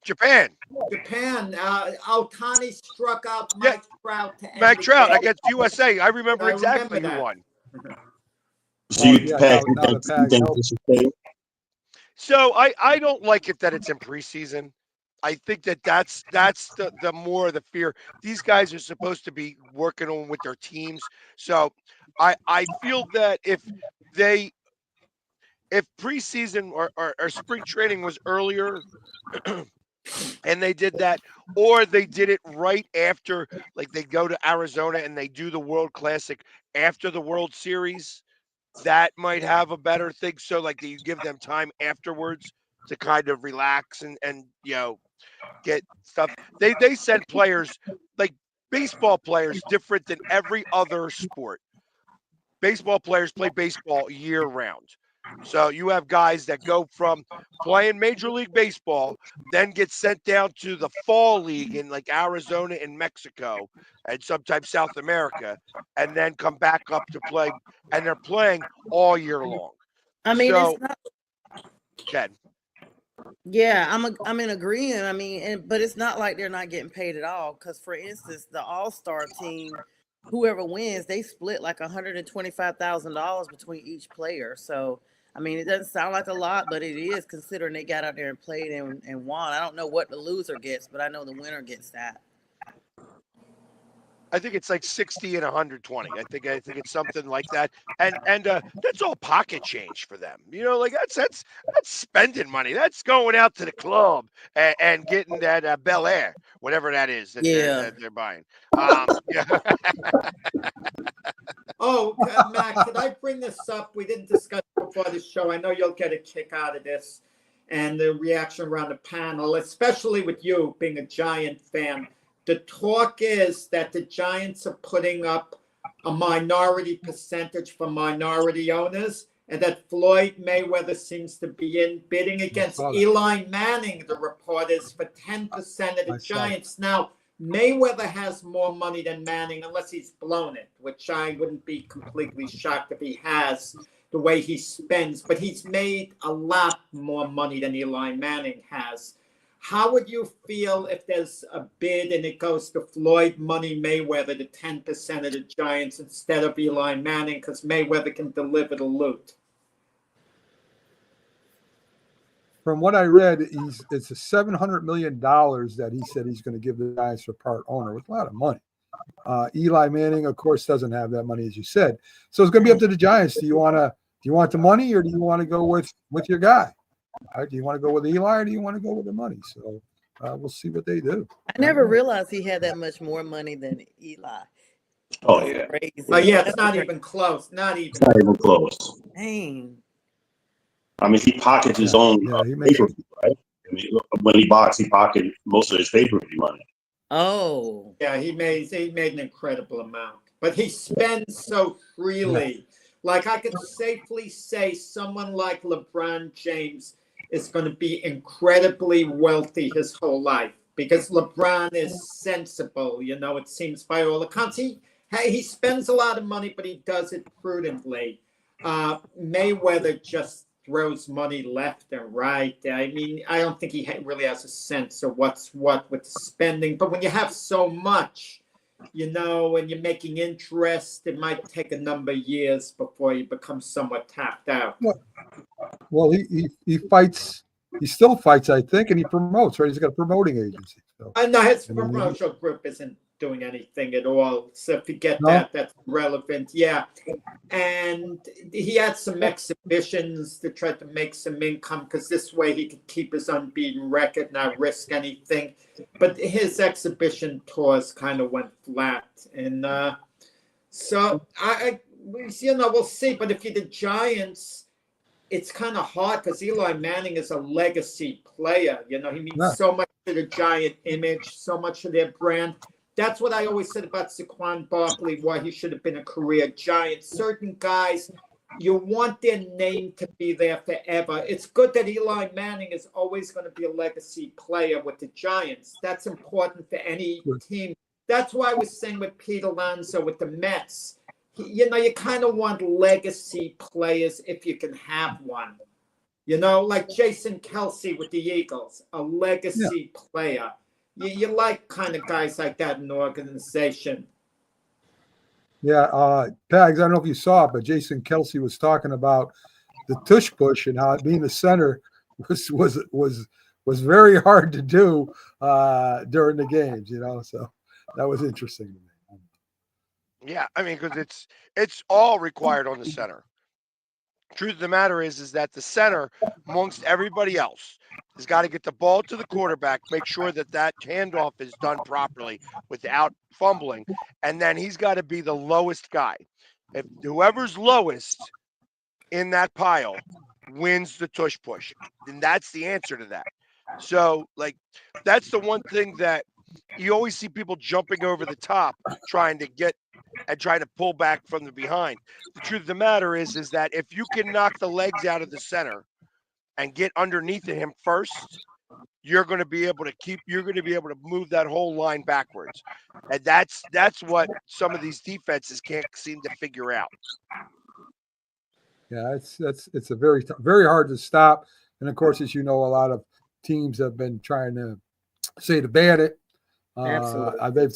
Japan. Ohtani struck out Mike Trout to end Mike the Trout game. against USA. I remember exactly who won. So I don't like it that it's in preseason. I think that's the more the fear. These guys are supposed to be working on with their teams. So I feel that if preseason or spring training was earlier and they did that, or they did it right after, like they go to Arizona and they do the World Classic after the World Series, that might have a better thing. So like you give them time afterwards to kind of relax and get stuff. They send players, like baseball players, different than every other sport. Baseball players play baseball year round. So you have guys that go from playing Major League Baseball, then get sent down to the fall league in like Arizona and Mexico and sometimes South America, and then come back up to play, and they're playing all year long. I mean, so, it's not. Ken. Yeah, I'm in agreement. I mean, but it's not like they're not getting paid at all. Because, for instance, the All-Star team, whoever wins, they split like $125,000 between each player. So, I mean, it doesn't sound like a lot, but it is, considering they got out there and played and won. I don't know what the loser gets, but I know the winner gets that. I think it's like 60 and 120. I think it's something like that. And that's all pocket change for them. Like that's spending money. That's going out to the club and getting that Bel Air, whatever that is that they're buying. Yeah. Oh, Matt, could I bring this up? We didn't discuss it before the show. I know you'll get a kick out of this and the reaction around the panel, especially with you being a Giant fan. The talk is that the Giants are putting up a minority percentage for minority owners, and that Floyd Mayweather seems to be bidding against Eli Manning, the report is, for 10% of the Giants. Now, Mayweather has more money than Manning, unless he's blown it, which I wouldn't be completely shocked if he has, the way he spends. But he's made a lot more money than Eli Manning has. How would you feel if there's a bid and it goes to Floyd Money Mayweather, the 10% of the Giants, instead of Eli Manning, because Mayweather can deliver the loot? From what I read, it's a $700 million that he said he's going to give the Giants for part owner, with a lot of money. Eli Manning, of course, doesn't have that money, as you said. So it's going to be up to the Giants. Do you want the money, or do you want to go with your guy? Do you want to go with Eli, or do you want to go with the money? So we'll see what they do. I never realized he had that much more money than Eli. Oh, yeah. Crazy. But yeah, it's not even close. Not even close. Dang. I mean, he pockets his own pay-per-view, right? I mean, when he boxed, he pocketed most of his pay-per-view money. Oh. Yeah, he made an incredible amount. But he spends so freely. Yeah. Like, I could safely say someone like LeBron James is going to be incredibly wealthy his whole life, because LeBron is sensible, it seems, by all accounts. He spends a lot of money, but he does it prudently. Mayweather just throws money left and right. I mean, I don't think he really has a sense of what's what with spending. But when you have so much, you know, and you're making interest, it might take a number of years before you become somewhat tapped out. Well, he fights. He still fights, I think, and he promotes. Right, he's got a promoting agency. So. No, his promotional group isn't doing anything at all. So if you get that's relevant. Yeah. And he had some exhibitions to try to make some income because this way he could keep his unbeaten record, not risk anything. But his exhibition tours kind of went flat. And so we'll see. But if you're the Giants, it's kind of hard because Eli Manning is a legacy player. You know, he means so much to the Giant image, so much to their brand. That's what I always said about Saquon Barkley, why he should have been a career Giant. Certain guys, you want their name to be there forever. It's good that Eli Manning is always going to be a legacy player with the Giants. That's important for any team. That's why I was saying with Pete Alonso with the Mets. You know, you kind of want legacy players if you can have one. You know, like Jason Kelce with the Eagles, a legacy player. You like kind of guys like that in the organization. Yeah, Pags, I don't know if you saw it, but Jason Kelce was talking about the tush push and how being the center was very hard to do during the games, you know. So that was interesting to me. Yeah, I mean, because it's all required on the center. Truth of the matter is that the center, amongst everybody else, has got to get the ball to the quarterback, make sure that handoff is done properly without fumbling, and then he's got to be the lowest guy. If whoever's lowest in that pile wins the tush push, then that's the answer to that. So, like, that's the one thing that you always see people jumping over the top, trying to pull back from the behind. The truth of the matter is that if you can knock the legs out of the center and get underneath of him first, you're going to be able to move that whole line backwards. And that's what some of these defenses can't seem to figure out. Yeah, it's a very hard to stop. And of course, as you know, a lot of teams have been trying to say to ban it. They've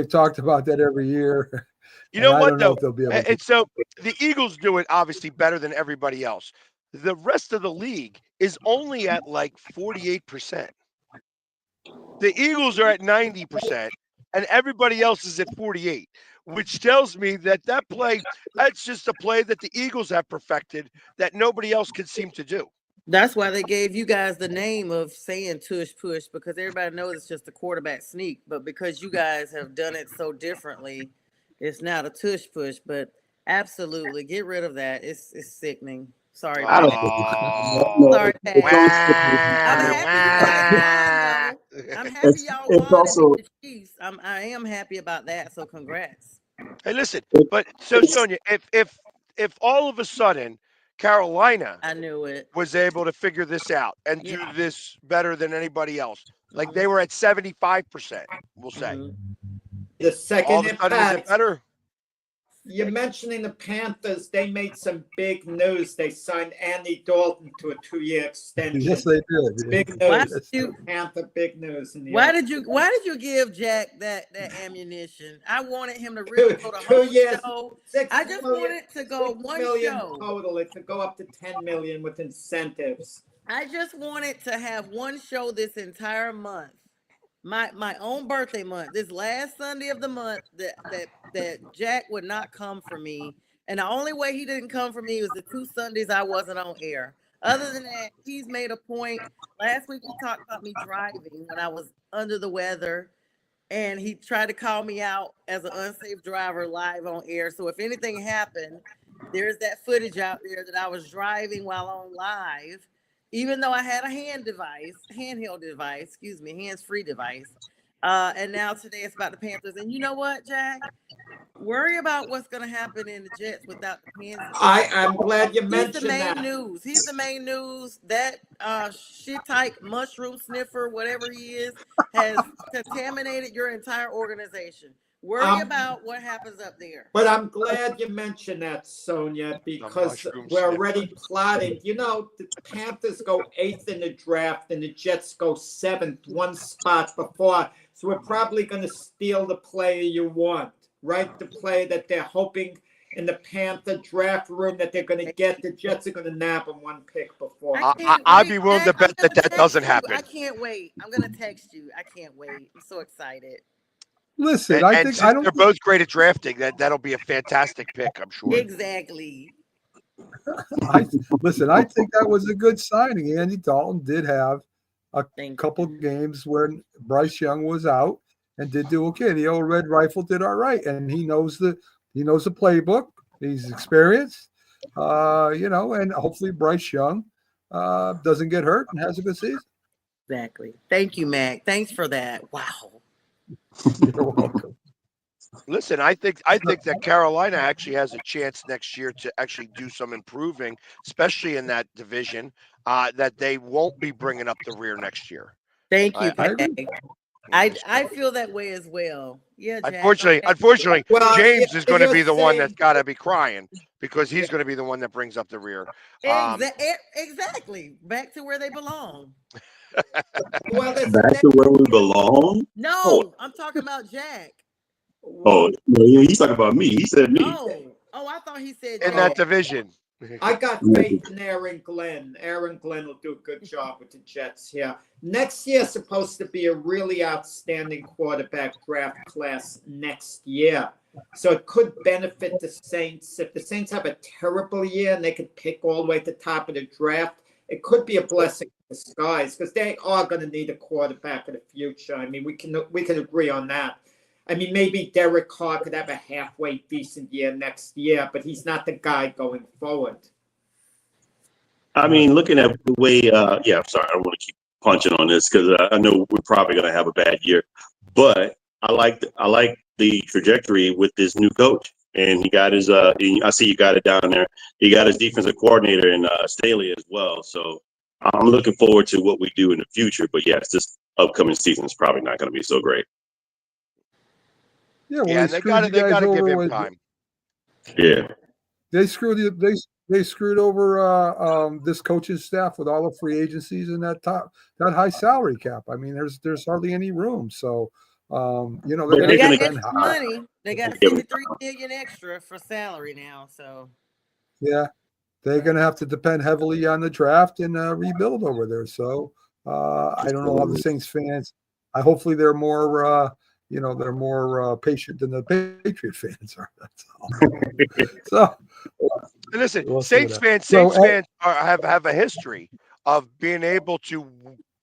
talked about that every year. You know what, though? And so the Eagles do it obviously better than everybody else. The rest of the league is only at like 48%. The Eagles are at 90%, and everybody else is at 48%, which tells me that play, that's just a play that the Eagles have perfected that nobody else can seem to do. That's why they gave you guys the name of saying tush push, because everybody knows it's just a quarterback sneak. But because you guys have done it so differently, it's now the tush push. But absolutely, get rid of that. It's sickening. Sorry, Pat. Sorry, Pat. I'm happy y'all won the Chiefs. I am happy about that. So congrats. Hey, listen, but so Sonia, if all of a sudden Carolina was able to figure this out and do this better than anybody else, like they were at 75%, we'll say. The second all of a sudden, is it better? You're mentioning the Panthers. They made some big news. They signed Andy Dalton to a 2-year extension. Yes, they did. Big news. Panther, big news. Why did you give Jack that ammunition? I wanted him to really go to 2 years. Show. I just wanted to go one show. Total. It could go up to $10 million with incentives. I just wanted to have one show this entire month. My own birthday month, this last Sunday of the month, that Jack would not come for me. And the only way he didn't come for me was the 2 Sundays I wasn't on air. Other than that, he's made a point. Last week he talked about me driving when I was under the weather, and he tried to call me out as an unsafe driver live on air. So if anything happened, there's that footage out there that I was driving while on live. Even though I had a handheld device, hands-free device. And now today it's about the Panthers. And you know what, Jack? Worry about what's going to happen in the Jets without the Panthers. I'm glad you mentioned that. He's the main news. That shit-type mushroom sniffer, whatever he is, has contaminated your entire organization. Worry about what happens up there. But I'm glad you mentioned that, Sonia, because we're already plotting. You know, the Panthers go 8th in the draft and the Jets go 7th, one spot before. So we're probably going to steal the player you want, right? The player that they're hoping in the Panther draft room that they're going to get. The Jets are going to nab them one pick before. I'd be willing to bet that doesn't happen. I can't wait. I'm going to text you. I can't wait. I'm so excited. Listen, And, I and think since they're both great at drafting. That'll be a fantastic pick, I'm sure. Exactly. Listen, I think that was a good signing. Andy Dalton did have a couple games when Bryce Young was out and did do okay. The old Red Rifle did all right, and he knows the playbook. He's experienced, and hopefully Bryce Young doesn't get hurt and has a good season. Exactly. Thank you, Mac. Thanks for that. Wow. You're welcome. Listen, I think that Carolina actually has a chance next year to actually do some improving, especially in that division. That they won't be bringing up the rear next year. Thank you, I agree. I feel that way as well. Yeah, Jack. Unfortunately, Well, James is going to be the one saying- that's got to be crying because he's going to be the one that brings up the rear. Exactly. Back to where they belong. Well, Back to where we belong. No, I'm talking about Jack. Oh, no, he's talking about me. He said me. Oh, I thought he said In Jack. that division. I got faith in Aaron Glenn. Aaron Glenn will do a good job with the Jets here. Next year is supposed to be a really outstanding quarterback draft class next year. So it could benefit the Saints. If the Saints have a terrible year and they could pick all the way at the top of the draft, it could be a blessing in disguise because they are going to need a quarterback in the future. I mean, we can agree on that. I mean, maybe Derek Carr could have a halfway decent year next year, but he's not the guy going forward. I mean, looking at the way, I'm sorry, I don't want to keep punching on this because I know we're probably going to have a bad year, but I like the trajectory with this new coach, and he got his. I see you got it down there. He got his defensive coordinator in Staley as well. So I'm looking forward to what we do in the future. But yes, this upcoming season is probably not going to be so great. Yeah, well, Yeah, they got to give him time. Yeah, They screwed they screwed over this coaching staff with all the free agencies and that high salary cap. I mean, there's hardly any room. So They they're got gonna extra money. They got $53 million extra for salary now. So they're gonna have to depend heavily on the draft and rebuild over there. So I don't know how the Saints fans. Hopefully they're more they're more patient than the Patriot fans are. That's all. So Listen, we'll see Saints what fans happens. have a history of being able to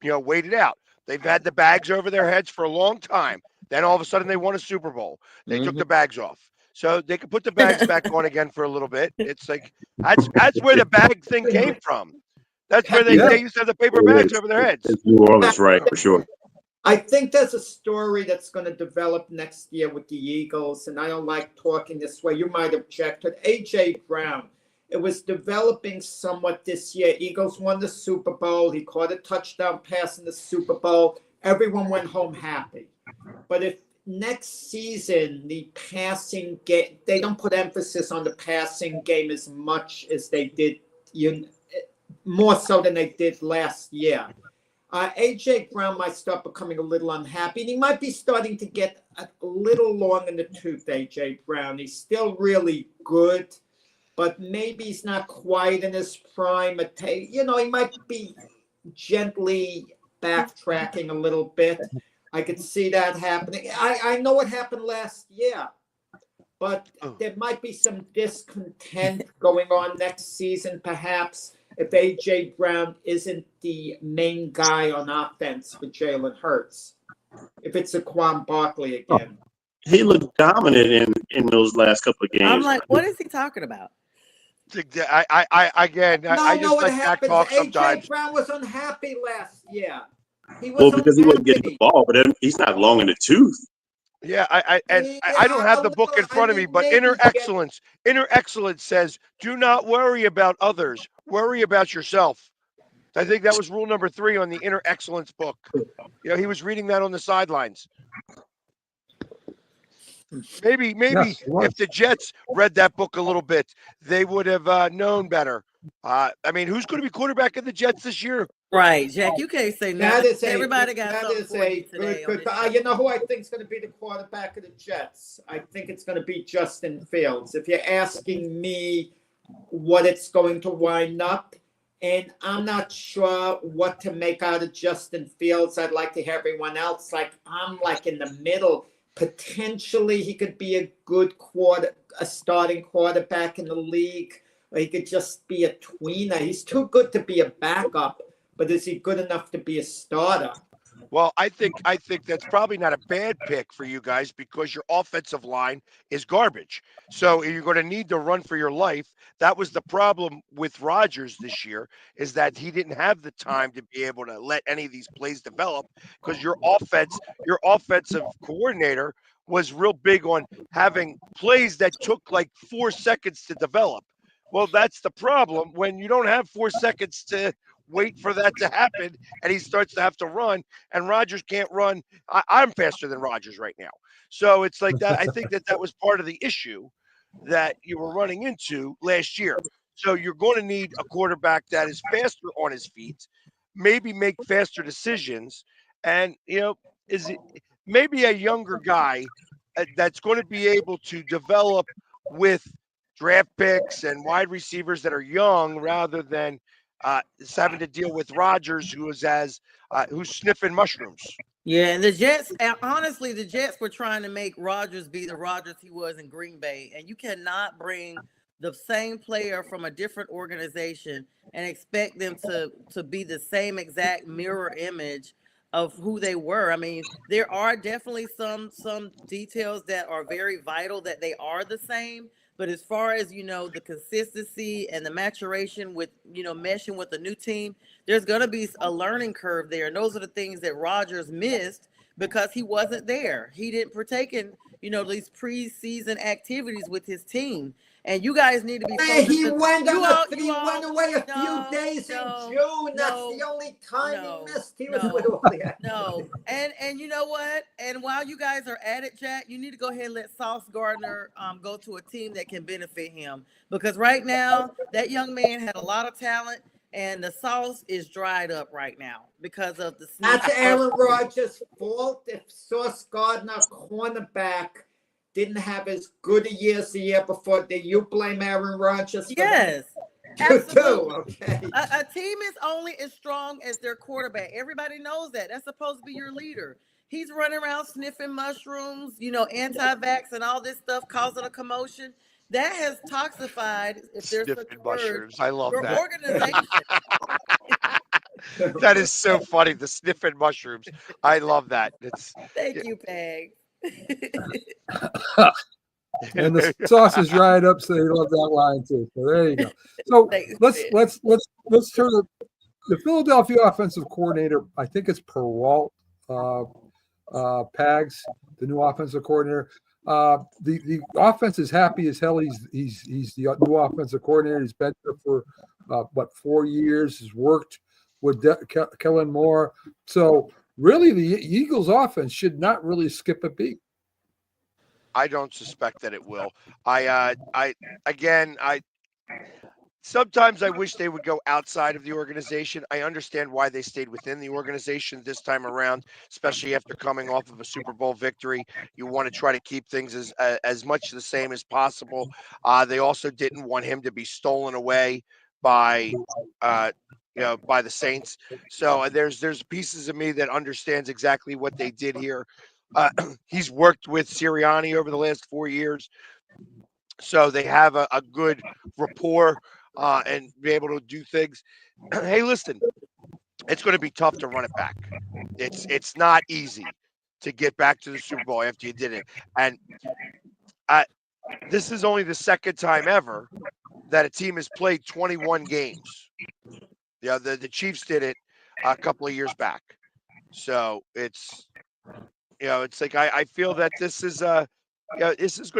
wait it out. They've had the bags over their heads for a long time. Then all of a sudden they won a Super Bowl. They took the bags off. So they could put the bags back on again for a little bit. It's like that's where the bag thing came from. That's where they used to have the paper bags over their heads. It's New Orleans, right, for sure. I think there's a story that's going to develop next year with the Eagles, and I don't like talking this way. You might object, but A.J. Brown, it was developing somewhat this year. Eagles won the Super Bowl. He caught a touchdown pass in the Super Bowl. Everyone went home happy. But if next season the passing game, they don't put emphasis on the passing game as much as they did, more so than they did last year. A.J. Brown might start becoming a little unhappy, and he might be starting to get a little long in the tooth, A.J. Brown. He's still really good, but maybe he's not quite in his prime. He might be gently backtracking a little bit. I could see that happening. I know what happened last year, but there might be some discontent going on next season, perhaps, if A.J. Brown isn't the main guy on offense for Jalen Hurts. If it's Saquon Barkley again. He looked dominant in those last couple of games. I'm like, what is he talking about? I just let Jack talk sometimes. A.J. Brown was unhappy last year. Because he wasn't getting the ball, but he's not long in the tooth. Yeah, I don't have the book in front of me, but Inner Excellence says, do not worry about others, worry about yourself. I think that was rule number 3 on the Inner Excellence book. He was reading that on the sidelines. Maybe Yes, if the Jets read that book a little bit, they would have known better. I mean, who's going to be quarterback of the Jets this year? Right, Jack. You can't say That nothing. is a Everybody got that something is for a you today. good. You know who I think is going to be the quarterback of the Jets? I think it's going to be Justin Fields. If you're asking me what it's going to wind up, and I'm not sure what to make out of Justin Fields. I'd like to hear everyone else. I'm in the middle. Potentially, he could be a starting quarterback in the league, or he could just be a tweener. He's too good to be a backup, but is he good enough to be a starter? Well, I think that's probably not a bad pick for you guys because your offensive line is garbage. So you're going to need to run for your life. That was the problem with Rodgers this year, is that he didn't have the time to be able to let any of these plays develop because your offensive coordinator was real big on having plays that took like 4 seconds to develop. Well, that's the problem when you don't have 4 seconds to wait for that to happen, and he starts to have to run, and Rodgers can't run. I'm faster than Rodgers right now. So it's like that. I think that was part of the issue that you were running into last year. So you're going to need a quarterback that is faster on his feet, maybe make faster decisions, and, is it maybe a younger guy that's going to be able to develop with draft picks and wide receivers that are young rather than having to deal with Rodgers, who's sniffing mushrooms. Yeah, and the Jets, honestly, the Jets were trying to make Rodgers be the Rodgers he was in Green Bay, and you cannot bring the same player from a different organization and expect them to be the same exact mirror image of who they were. I mean, there are definitely some details that are very vital that they are the same. But as far as, the consistency and the maturation with, meshing with the new team, there's going to be a learning curve there. And those are the things that Rodgers missed because he wasn't there. He didn't partake in, these preseason activities with his team. And you guys need to be focused. He went away a few days in June. That's the only time he missed. He was with all the No. And you know what? And while you guys are at it, Jack, you need to go ahead and let Sauce Gardner go to a team that can benefit him. Because right now, that young man had a lot of talent, and the sauce is dried up right now because of the snake. That's Aaron Rodgers' fault. If Sauce Gardner, cornerback, didn't have as good a year as the year before, do you blame Aaron Rodgers? Yes. Absolutely. Okay. A team is only as strong as their quarterback. Everybody knows that. That's supposed to be your leader. He's running around sniffing mushrooms, anti-vax and all this stuff, causing a commotion. That has toxified, if there's such a word, mushrooms. I love your that. organization. That is so funny. The sniffing mushrooms. I love that. Thank you, Peg. And the sauce is dried up, so they love that line too. So there you go. So let's turn to the Philadelphia offensive coordinator. I think it's Peralt Pags, the new offensive coordinator. The offense is happy as hell. He's the new offensive coordinator. He's been there for 4 years. He's worked with Kellen Moore. So really, the Eagles' offense should not really skip a beat. I don't suspect that it will. Sometimes I wish they would go outside of the organization. I understand why they stayed within the organization this time around, especially after coming off of a Super Bowl victory. You want to try to keep things as much the same as possible. They also didn't want him to be stolen away by by the Saints. So there's pieces of me that understands exactly what they did here. He's worked with Sirianni over the last 4 years, so they have a good rapport and be able to do things. Hey, listen, it's going to be tough to run it back. It's not easy to get back to the Super Bowl after you did it. And this is only the second time ever that a team has played 21 games. Yeah, the Chiefs did it a couple of years back. So it's like I feel that this is going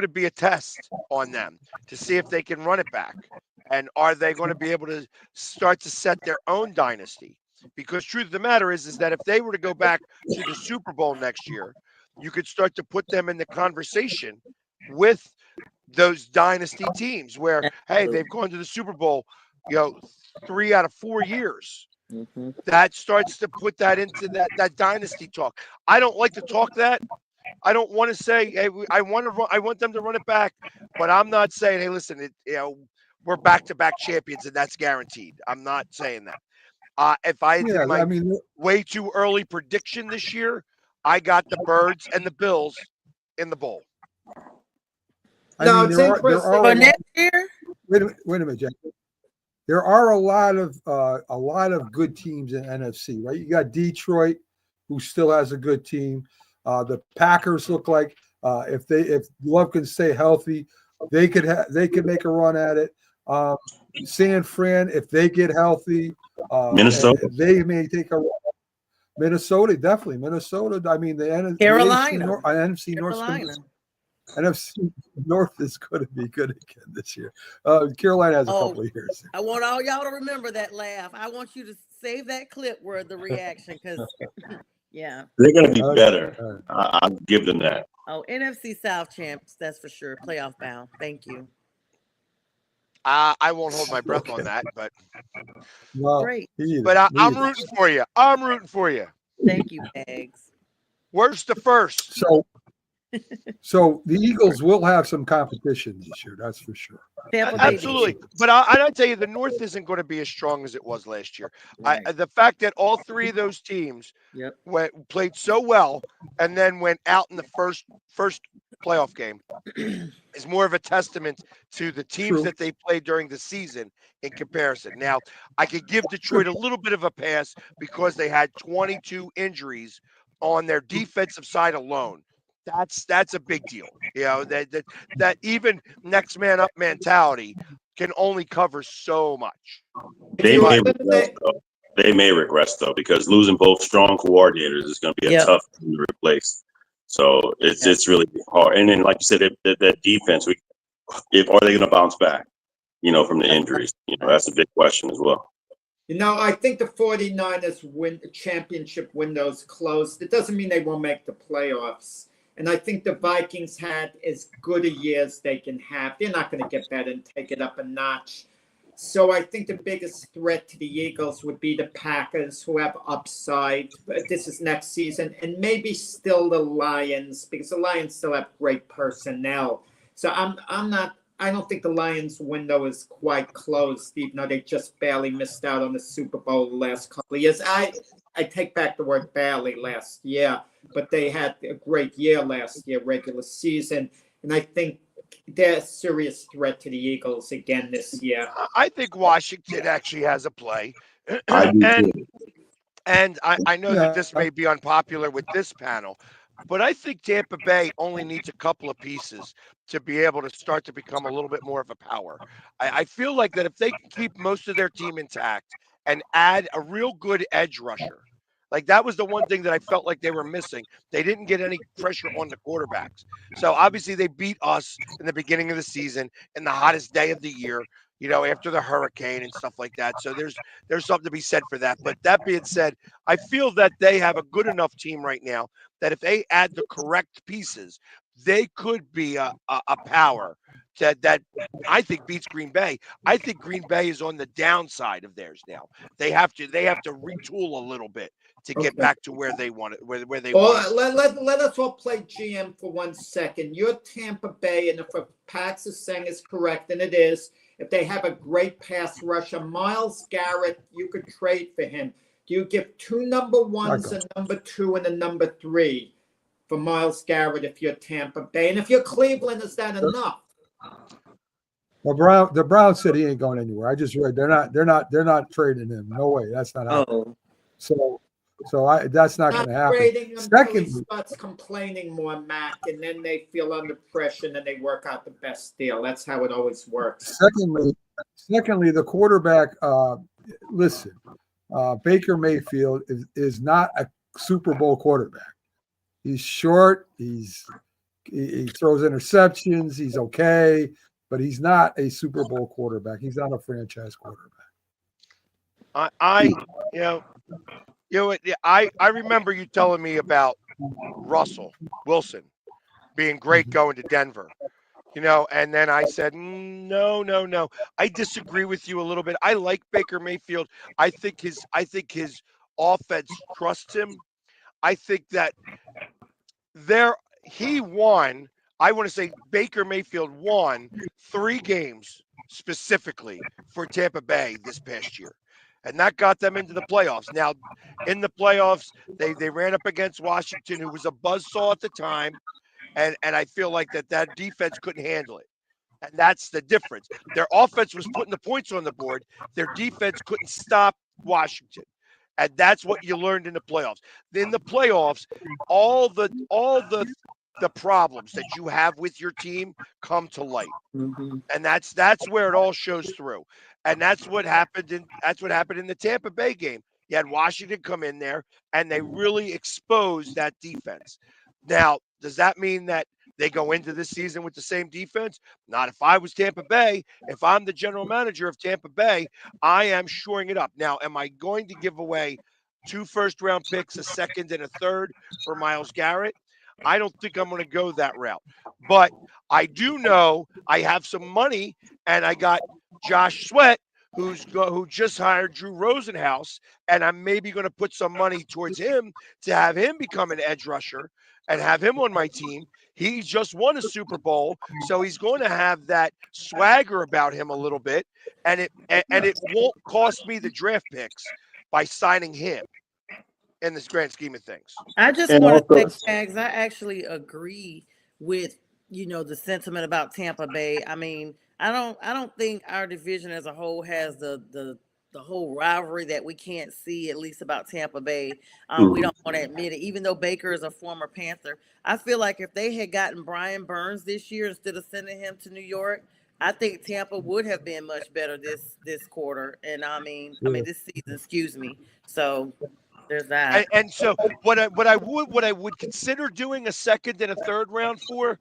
to be a test on them to see if they can run it back. And are they going to be able to start to set their own dynasty? Because truth of the matter is that if they were to go back to the Super Bowl next year, you could start to put them in the conversation with those dynasty teams where, hey, they've gone to the Super Bowl, 3 out of 4 years. that starts to put that into that dynasty talk. I don't like to talk that. I don't want to say, hey, I want them to run it back, but I'm not saying, hey, listen, we're back-to-back champions and that's guaranteed. I'm not saying that. If I did my way too early prediction this year, I got the Birds and the Bills in the bowl. For next year. Wait a minute, Jack. There are a lot of good teams in NFC, right? You got Detroit, who still has a good team. The Packers look like if Love can stay healthy, they could make a run at it. San Fran, if they get healthy, Minnesota, they may take a run. Minnesota, definitely. Minnesota. I mean, Carolina, NFC North. NFC North is going to be good again this year. Carolina has a couple of years. I want all y'all to remember that laugh. I want you to save that clip where the reaction, because yeah, they're going to be better. I'll give them that. Oh, NFC South champs, that's for sure. Playoff bound. Thank you. I won't hold my breath on that, but great. But I'm rooting for you. I'm rooting for you. Thank you, Eggs. Where's the first? So the Eagles will have some competition this year, that's for sure. Absolutely. But I'll tell you, the North isn't going to be as strong as it was last year. Right. The fact that all three of those teams played so well and then went out in the first playoff game is more of a testament to the teams that they played during the season in comparison. Now, I could give Detroit a little bit of a pass because they had 22 injuries on their defensive side alone. That's a big deal. You know, that even next man up mentality can only cover so much. They may regress though, because losing both strong coordinators is going to be a tough thing to replace. So it's really hard. And then, like you said, that defense, are they going to bounce back? You know, from the injuries. You know, that's a big question as well. You know, I think the 49ers championship window's closed. It doesn't mean they won't make the playoffs. And I think the Vikings had as good a year as they can have. They're not going to get better and take it up a notch. So I think the biggest threat to the Eagles would be the Packers, who have upside. But this is next season. And maybe still the Lions, because the Lions still have great personnel. So I don't think the Lions window is quite closed, even though they just barely missed out on the Super Bowl the last couple of years. I take back the word barely last year, but they had a great year last year, regular season. And I think they're a serious threat to the Eagles again this year. I think Washington actually has a play. And I know that this may be unpopular with this panel, but I think Tampa Bay only needs a couple of pieces to be able to start to become a little bit more of a power. I feel like that if they can keep most of their team intact and add a real good edge rusher, like that was the one thing that I felt like they were missing. They didn't get any pressure on the quarterbacks. So obviously they beat us in the beginning of the season in the hottest day of the year, you know, after the hurricane and stuff like that. So there's something to be said for that. But that being said, I feel that they have a good enough team right now that if they add the correct pieces, they could be a power that I think beats Green Bay. I think Green Bay is on the downside of theirs now. They have to retool a little bit to get back to where they want it, where they want it. Let us all play GM for 1 second. You're Tampa Bay, and if what Pax is saying is correct, and it is, if they have a great pass rusher, Myles Garrett, you could trade for him. Do you give 2 number 1s, a number 2, and a number 3 for Myles Garrett if you're Tampa Bay? And if you're Cleveland, is that enough? Well, the Browns said he ain't going anywhere. I just read they're not trading him. No way. That's not happening. That's not going to happen. Trading him until he starts complaining more, Mac, and then they feel under pressure and then they work out the best deal. That's how it always works. Secondly, the quarterback. Listen, Baker Mayfield is not a Super Bowl quarterback. He's short. He throws interceptions. He's okay, but he's not a Super Bowl quarterback. He's not a franchise quarterback. I remember you telling me about Russell Wilson being great going to Denver. And then I said, no. I disagree with you a little bit. I like Baker Mayfield. I think his offense trusts him. I think that he won. I want to say Baker Mayfield won 3 games specifically for Tampa Bay this past year. And that got them into the playoffs. Now, in the playoffs, they ran up against Washington, who was a buzzsaw at the time. And I feel like that defense couldn't handle it. And that's the difference. Their offense was putting the points on the board. Their defense couldn't stop Washington. And that's what you learned in the playoffs. In the playoffs, all the problems that you have with your team come to light. Mm-hmm. And that's where it all shows through. And that's what happened in the Tampa Bay game. You had Washington come in there and they really exposed that defense. Now, does that mean that they go into this season with the same defense? Not if I was Tampa Bay. If I'm the general manager of Tampa Bay, I am shoring it up. Now, am I going to give away 2 first-round picks, a second and a third for Myles Garrett? I don't think I'm going to go that route. But I do know I have some money, and I got Josh Sweat, who just hired Drew Rosenhaus, and I'm maybe going to put some money towards him to have him become an edge rusher and have him on my team. He just won a Super Bowl, so he's going to have that swagger about him a little bit, and it won't cost me the draft picks by signing him in this grand scheme of things. I just want to say, Jags, I actually agree with the sentiment about Tampa Bay. I mean, I don't think our division as a whole has the whole rivalry that we can't see, at least about Tampa Bay. We don't want to admit it, even though Baker is a former Panther. I feel like if they had gotten Brian Burns this year instead of sending him to New York, I think Tampa would have been much better this quarter. And I mean this season, excuse me. So there's that. And so what I would consider doing a second and a third round for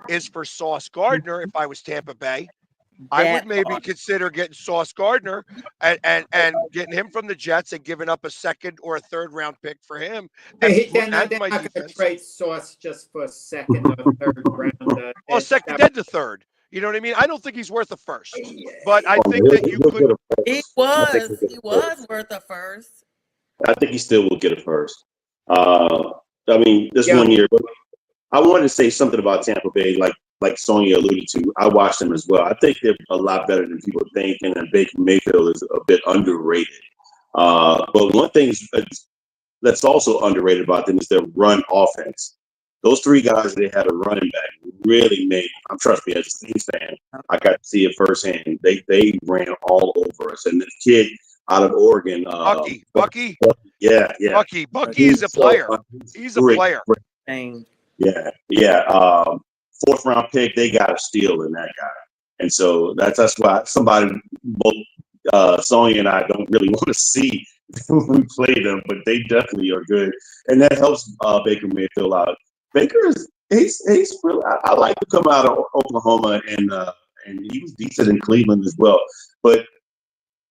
is for Sauce Gardner if I was Tampa Bay. I would maybe consider getting Sauce Gardner and getting him from the Jets and giving up a second or a third round pick for him. They're not going to trade Sauce just for a second or third round. Well, second and a third. You know what I mean? I don't think he's worth a first, but I think that you could. He was worth a first. I think he still will get a first. I mean, this 1 year, I wanted to say something about Tampa Bay, like Sonia alluded to. I watched them as well. I think they're a lot better than people think, and that Baker Mayfield is a bit underrated. But one thing that's also underrated about them is their run offense. Those 3 guys they had a running back really made. Trust me, as a Saints fan, I got to see it firsthand. They ran all over us, and the kid out of Oregon, Bucky. Yeah. Bucky is a player. He's a player. Yeah. 4th round pick, they got a steal in that guy, and so that's why both Sonya and I don't really want to see when we play them, but they definitely are good, and that helps Baker Mayfield out. Baker he's really. I like to come out of Oklahoma, and he was decent in Cleveland as well, but.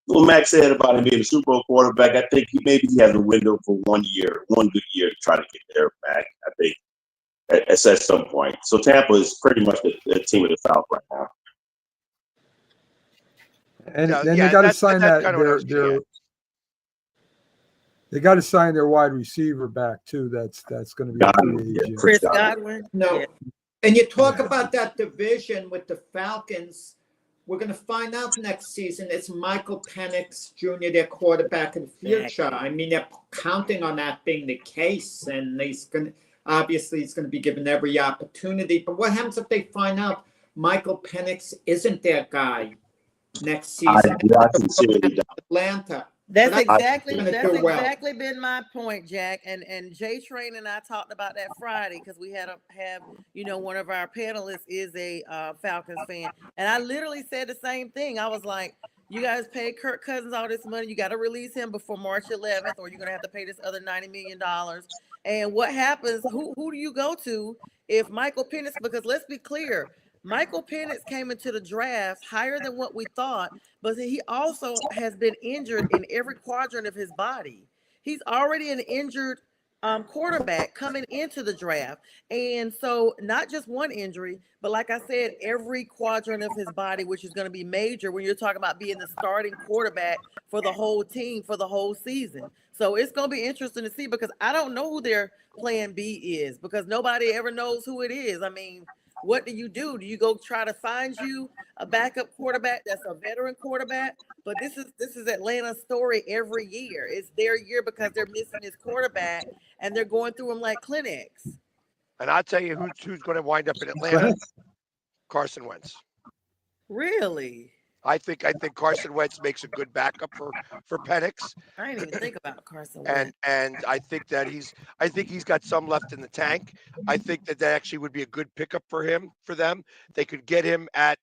What Max said about him being a Super Bowl quarterback, I think maybe he has a window for 1 good year to try to get there back. I think at some point. So Tampa is pretty much the team of the South right now. And then they got to sign they got to sign their wide receiver back too. That's going to be Chris Godwin. No, yeah. And you talk about that division with the Falcons. We're going to find out next season. It's Michael Penix Jr., their quarterback in the future. I mean, they're counting on that being the case, and he's going to be given every opportunity. But what happens if they find out Michael Penix isn't their guy next season? Atlanta. That's exactly been my point, Jack. And Jay Train and I talked about that Friday because we have one of our panelists is a Falcons fan, and I literally said the same thing. I was like, you guys pay Kirk Cousins all this money, you got to release him before March 11th, or you're gonna have to pay this other $90 million. And what happens? Who do you go to if Michael Penix? Because let's be clear. Michael Penix came into the draft higher than what we thought, but he also has been injured in every quadrant of his body. He's already an injured quarterback coming into the draft. And so not just one injury, but like I said, every quadrant of his body, which is going to be major when you're talking about being the starting quarterback for the whole team for the whole season. So it's going to be interesting to see, because I don't know who their plan B is, because nobody ever knows who it is. I mean, what do? Do you go try to find you a backup quarterback that's a veteran quarterback? But this is Atlanta's story every year. It's their year because they're missing his quarterback, and they're going through them like clinics. And I'll tell you who's going to wind up in Atlanta. Carson Wentz. Really? I think Carson Wentz makes a good backup for Penix. I didn't even think about Carson Wentz. And I think that he's got some left in the tank. I think that actually would be a good pickup for them. They could get him at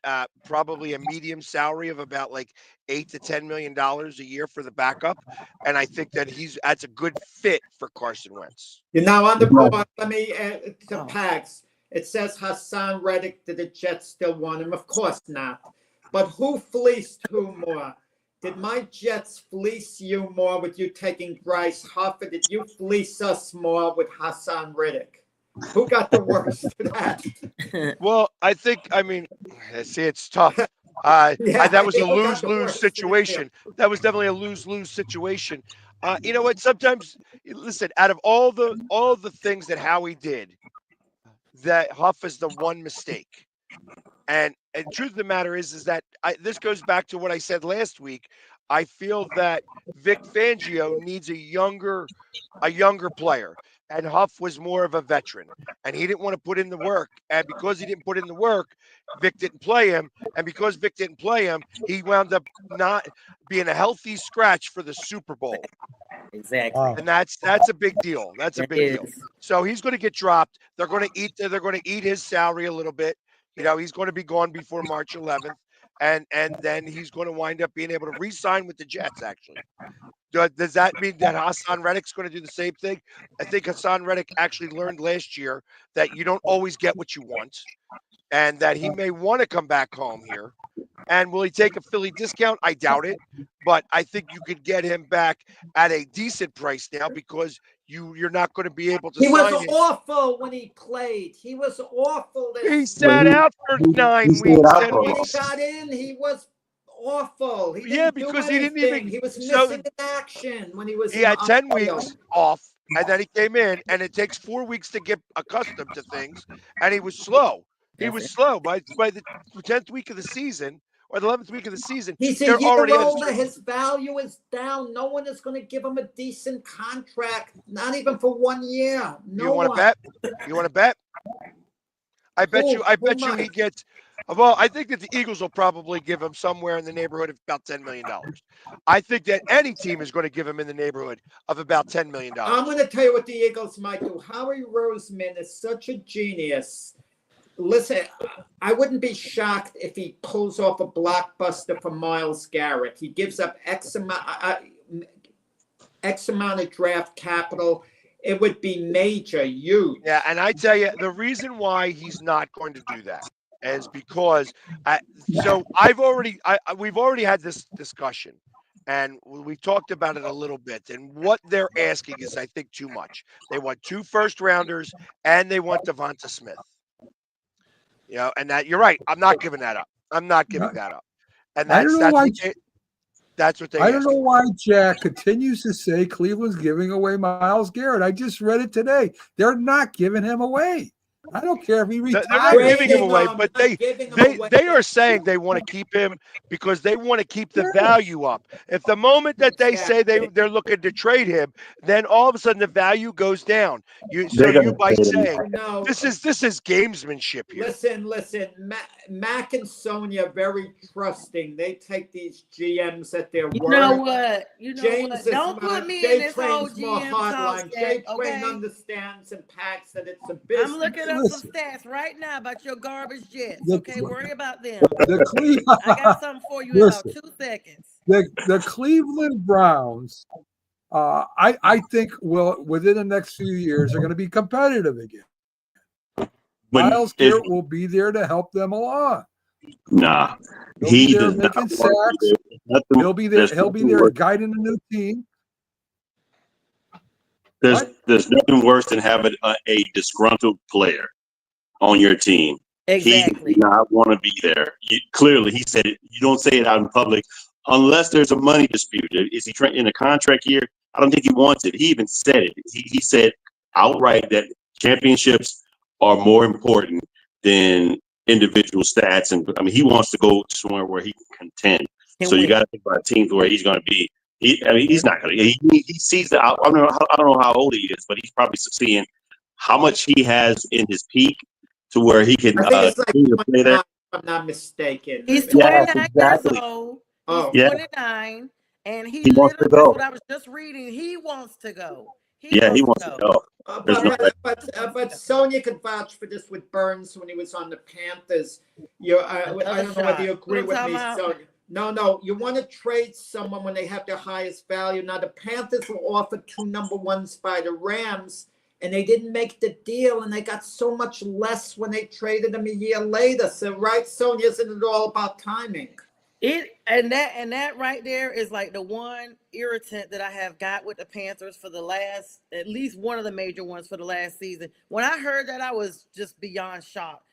probably a medium salary of about like $8 to $10 million a year for the backup. And I think that that's a good fit for Carson Wentz. Now on the board, let me to Pags. It says Hassan Reddick. Did the Jets still want him? Of course not. But who fleeced who more? Did my Jets fleece you more with you taking Bryce Huff, or did you fleece us more with Hassan Reddick? Who got the worst of that? Well, it's tough. That was a lose-lose situation. That was definitely a lose-lose situation. You know what? Sometimes, listen, out of all the things that Howie did, that Huff is the one mistake. And truth of the matter is that this goes back to what I said last week. I feel that Vic Fangio needs a younger player, and Huff was more of a veteran, and he didn't want to put in the work. And because he didn't put in the work, Vic didn't play him. And because Vic didn't play him, he wound up not being a healthy scratch for the Super Bowl. Exactly. And that's a big deal. That's a big deal. So he's going to get dropped. They're going to eat his salary a little bit. You know, he's going to be gone before March 11th, and then he's going to wind up being able to re-sign with the Jets, actually. Does that mean that Hassan Reddick's going to do the same thing? I think Hassan Reddick actually learned last year that you don't always get what you want, and that he may want to come back home here. And will he take a Philly discount? I doubt it, but I think you could get him back at a decent price now, because you're not going to be able to. He was sign awful when he played. He was awful. He sat out for 9 weeks. When he got in, he was awful. He was missing in action when he was. He had 10 weeks off, and then he came in, and it takes 4 weeks to get accustomed to things, and he was slow. He was slow by the 10th week of the season. Or the 11th week of the season. He's a year older. His value is down. No one is going to give him a decent contract, not even for 1 year. You want to bet? You want to bet? I bet you he gets. Well, I think that the Eagles will probably give him somewhere in the neighborhood of about $10 million. I think that any team is going to give him in the neighborhood of about $10 million. I'm going to tell you what the Eagles might do. Howie Roseman is such a genius. Listen, I wouldn't be shocked if he pulls off a blockbuster for Myles Garrett. He gives up X amount of draft capital. It would be major, huge. Yeah, and I tell you, the reason why he's not going to do that is because we've already had this discussion, and we talked about it a little bit. And what they're asking is, I think, too much. They want 2 first-rounders, and they want Devonta Smith. You know, and that you're right. I'm not giving that up. I'm not giving that up. And that's what they. I don't know why Jack continues to say Cleveland's giving away Myles Garrett. I just read it today. They're not giving him away. I don't care if he retires. They're not giving him away, but they are saying they want to keep him because they want to keep the value up. If the moment that they say they're looking to trade him, then all of a sudden the value goes down. By saying this is gamesmanship here. Listen. Mac and Sonia are very trusting. They take these GMs at their word. You know what? Don't put me in this whole GM talk. Jay Twain understands and packs that it's a business. I'm looking up some stats right now about your garbage Jets. Okay, worry about them. I got something for you in about 2 seconds. The Cleveland Browns, I think, will within the next few years are going to be competitive again. Myles Garrett will be there to help them along. Nah, he does making sacks. He'll be there guiding the new team. There's nothing worse than having a disgruntled player on your team. Exactly. He did not want to be there. Clearly, he said it. You don't say it out in public unless there's a money dispute. Is he in a contract year? I don't think he wants it. He even said it. He said outright that championships are more important than individual stats. And I mean, he wants to go somewhere where he can contend. So you got to think about teams where he's going to be. He's not going to. He sees that. I don't know how old he is, but he's probably seeing how much he has in his peak to where he can I think it's like play there. if I'm not mistaken. He's 29 exactly. years old. Oh, He's yeah. 29, and he wants to literally, go. that's what I was just reading. He wants to go. He wants to go. But Sonia could vouch for this with Burns when he was on the Panthers. I don't know whether you agree with me, Sonia. No. You want to trade someone when they have their highest value. Now, the Panthers were offered 2 number ones by the Rams, and they didn't make the deal, and they got so much less when they traded them a year later. So, right, Sonia, isn't it all about timing? That right there is like the one irritant that I have got with the Panthers for the last, at least one of the major ones for the last season. When I heard that, I was just beyond shocked.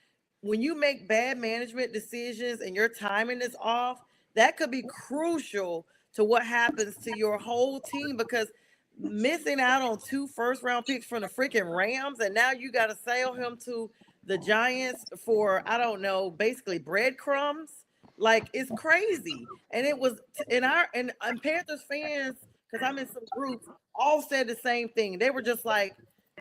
When you make bad management decisions and your timing is off, that could be crucial to what happens to your whole team, because missing out on 2 first-round picks from the freaking Rams, and now you got to sell him to the Giants for, I don't know, basically breadcrumbs. Like, it's crazy. And it was and Panthers fans, because I'm in some groups, all said the same thing. They were just like,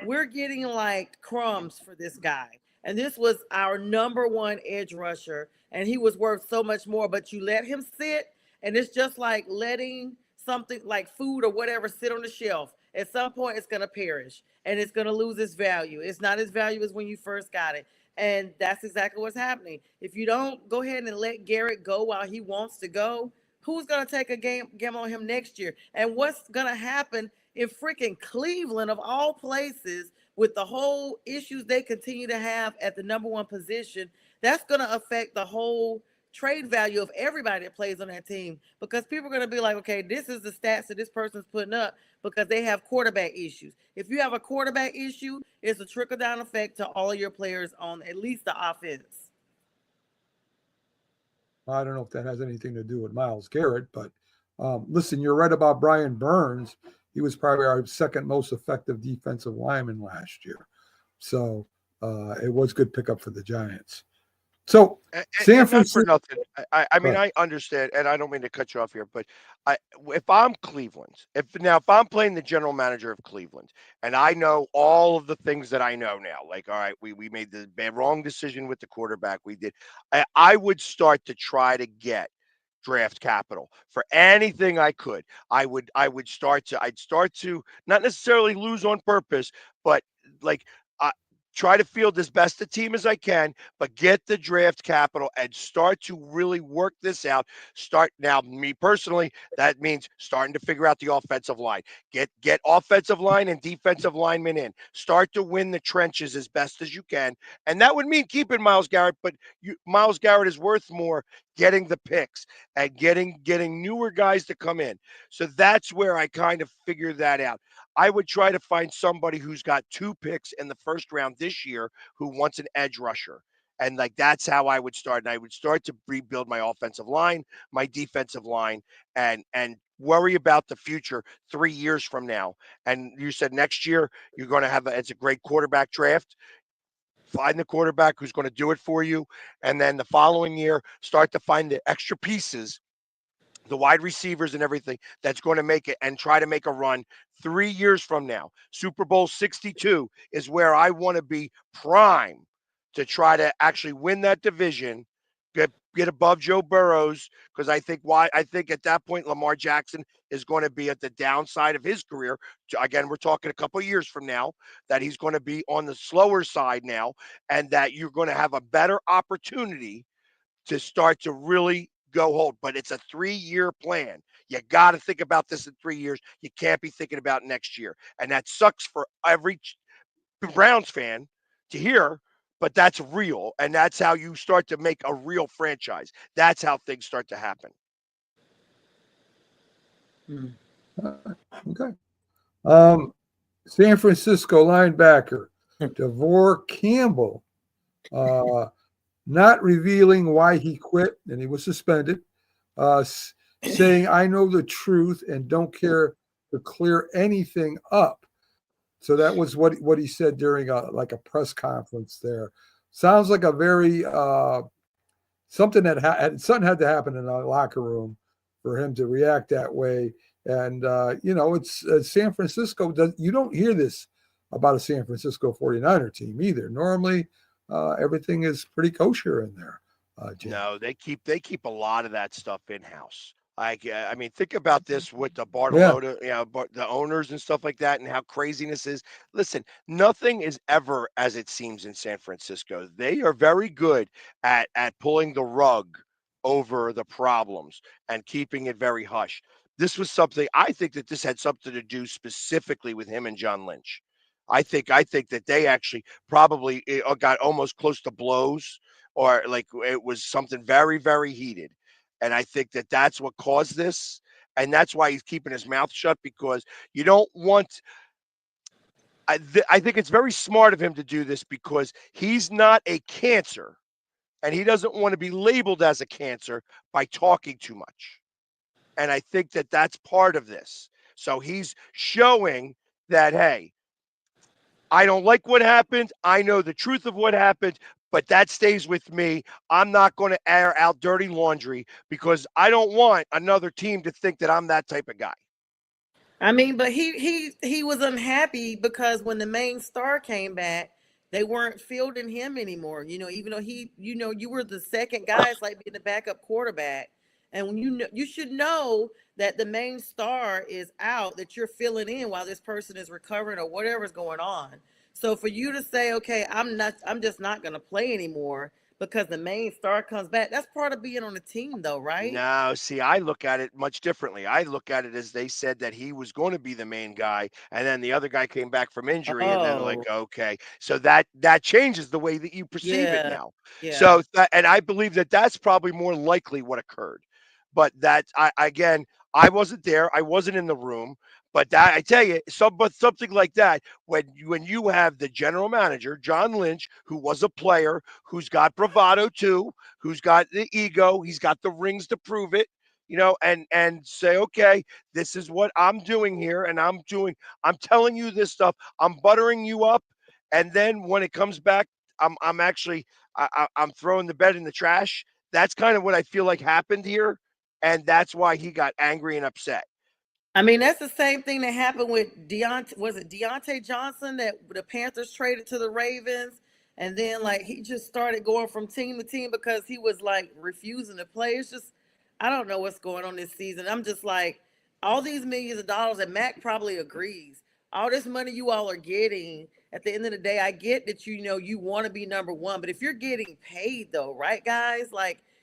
we're getting like crumbs for this guy. And this was our number 1 edge rusher, and he was worth so much more, but you let him sit, and it's just like letting something like food or whatever sit on the shelf. At some point, it's going to perish, and it's going to lose its value. It's not as valuable as when you first got it. And that's exactly what's happening. If you don't go ahead and let Garrett go while he wants to go, who's going to take a game on him next year? And what's going to happen in freaking Cleveland, of all places, with the whole issues they continue to have at the number 1 position? That's going to affect the whole trade value of everybody that plays on that team, because people are going to be like, okay, this is the stats that this person's putting up because they have quarterback issues. If you have a quarterback issue, it's a trickle-down effect to all of your players on at least the offense. I don't know if that has anything to do with Myles Garrett, but listen, you're right about Brian Burns. He was probably our 2nd most effective defensive lineman last year. So it was good pickup for the Giants. So San Francisco. Not for nothing. I mean, I understand, and I don't mean to cut you off here, but if I'm Cleveland, if I'm playing the general manager of Cleveland, and I know all of the things that I know now, like, all right, we made the wrong decision with the quarterback. We did. I would start to try to get draft capital for anything I could. I'd start to not necessarily lose on purpose, but like try to field as best a team as I can, but get the draft capital and start to really work this out. Now, me personally, that means starting to figure out the offensive line. Get offensive line and defensive linemen in. Start to win the trenches as best as you can. And that would mean keeping Myles Garrett, but Myles Garrett is worth more getting the picks and getting newer guys to come in. So that's where I kind of figure that out. I would try to find somebody who's got 2 picks in the first round this year who wants an edge rusher. And like, that's how I would start. And I would start to rebuild my offensive line, my defensive line, and worry about the future 3 years from now. And you said next year you're going to have it's a great quarterback draft. Find the quarterback who's going to do it for you. And then the following year, start to find the extra pieces, the wide receivers and everything that's going to make it, and try to make a run 3 years from now. Super Bowl 62 is where I want to be prime to try to actually win that division, get above Joe Burrows, because I think at that point Lamar Jackson is going to be at the downside of his career. Again, we're talking a couple of years from now that he's going to be on the slower side now, and that you're going to have a better opportunity to start to really go hold. But it's a 3-year plan. You got to think about this in 3 years. You can't be thinking about next year. And that sucks for every Browns fan to hear, but that's real. And that's how you start to make a real franchise. That's how things start to happen. Okay. San Francisco linebacker DeVore Campbell, not revealing why he quit and he was suspended, saying, "I know the truth and don't care to clear anything up." So that was what he said during a press conference there. Sounds like a very something had to happen in the locker room for him to react that way. And it's San Francisco. You don't hear this about a San Francisco 49er team either. Normally, everything is pretty kosher in there. No, they keep a lot of that stuff in house. I mean, think about this with the Bartolota, the owners and stuff like that, and how craziness is. Listen, nothing is ever as it seems in San Francisco. They are very good at pulling the rug over the problems and keeping it very hush. This was something, I think that this had something to do specifically with him and John Lynch. I think that they actually probably got almost close to blows, or like it was something very, very heated. And I think that that's what caused this. And that's why he's keeping his mouth shut, because you don't want – I think it's very smart of him to do this, because he's not a cancer, and he doesn't want to be labeled as a cancer by talking too much. And I think that that's part of this. So he's showing that, hey, I don't like what happened. I know the truth of what happened, but that stays with me. I'm not going to air out dirty laundry, because I don't want another team to think that I'm that type of guy. I mean, but he was unhappy because when the main star came back, they weren't fielding him anymore. Even though you were the second guy, it's like being the backup quarterback. And when you should know that the main star is out, that you're filling in while this person is recovering or whatever's going on. So for you to say, okay, I'm just not going to play anymore because the main star comes back, that's part of being on the team though, right? No, see, I look at it much differently. I look at it as they said that he was going to be the main guy, and then the other guy came back from injury, and then okay. So that changes the way that you perceive it now. Yeah. So, and I believe that that's probably more likely what occurred. But I wasn't there. I wasn't in the room. But that, I tell you, something like that, when you have the general manager, John Lynch, who was a player, who's got bravado too, who's got the ego, he's got the rings to prove it, and say, okay, this is what I'm doing here, and I'm telling you this stuff, I'm buttering you up, and then when it comes back, I'm throwing the bed in the trash. That's kind of what I feel like happened here, and that's why he got angry and upset. I mean, that's the same thing that happened with Deontay Johnson that the Panthers traded to the Ravens. And then, he just started going from team to team because he was, refusing to play. It's just, I don't know what's going on this season. I'm just all these millions of dollars, and Mac probably agrees. All this money you all are getting, at the end of the day, I get that, you want to be number one. But if you're getting paid, though, right, guys?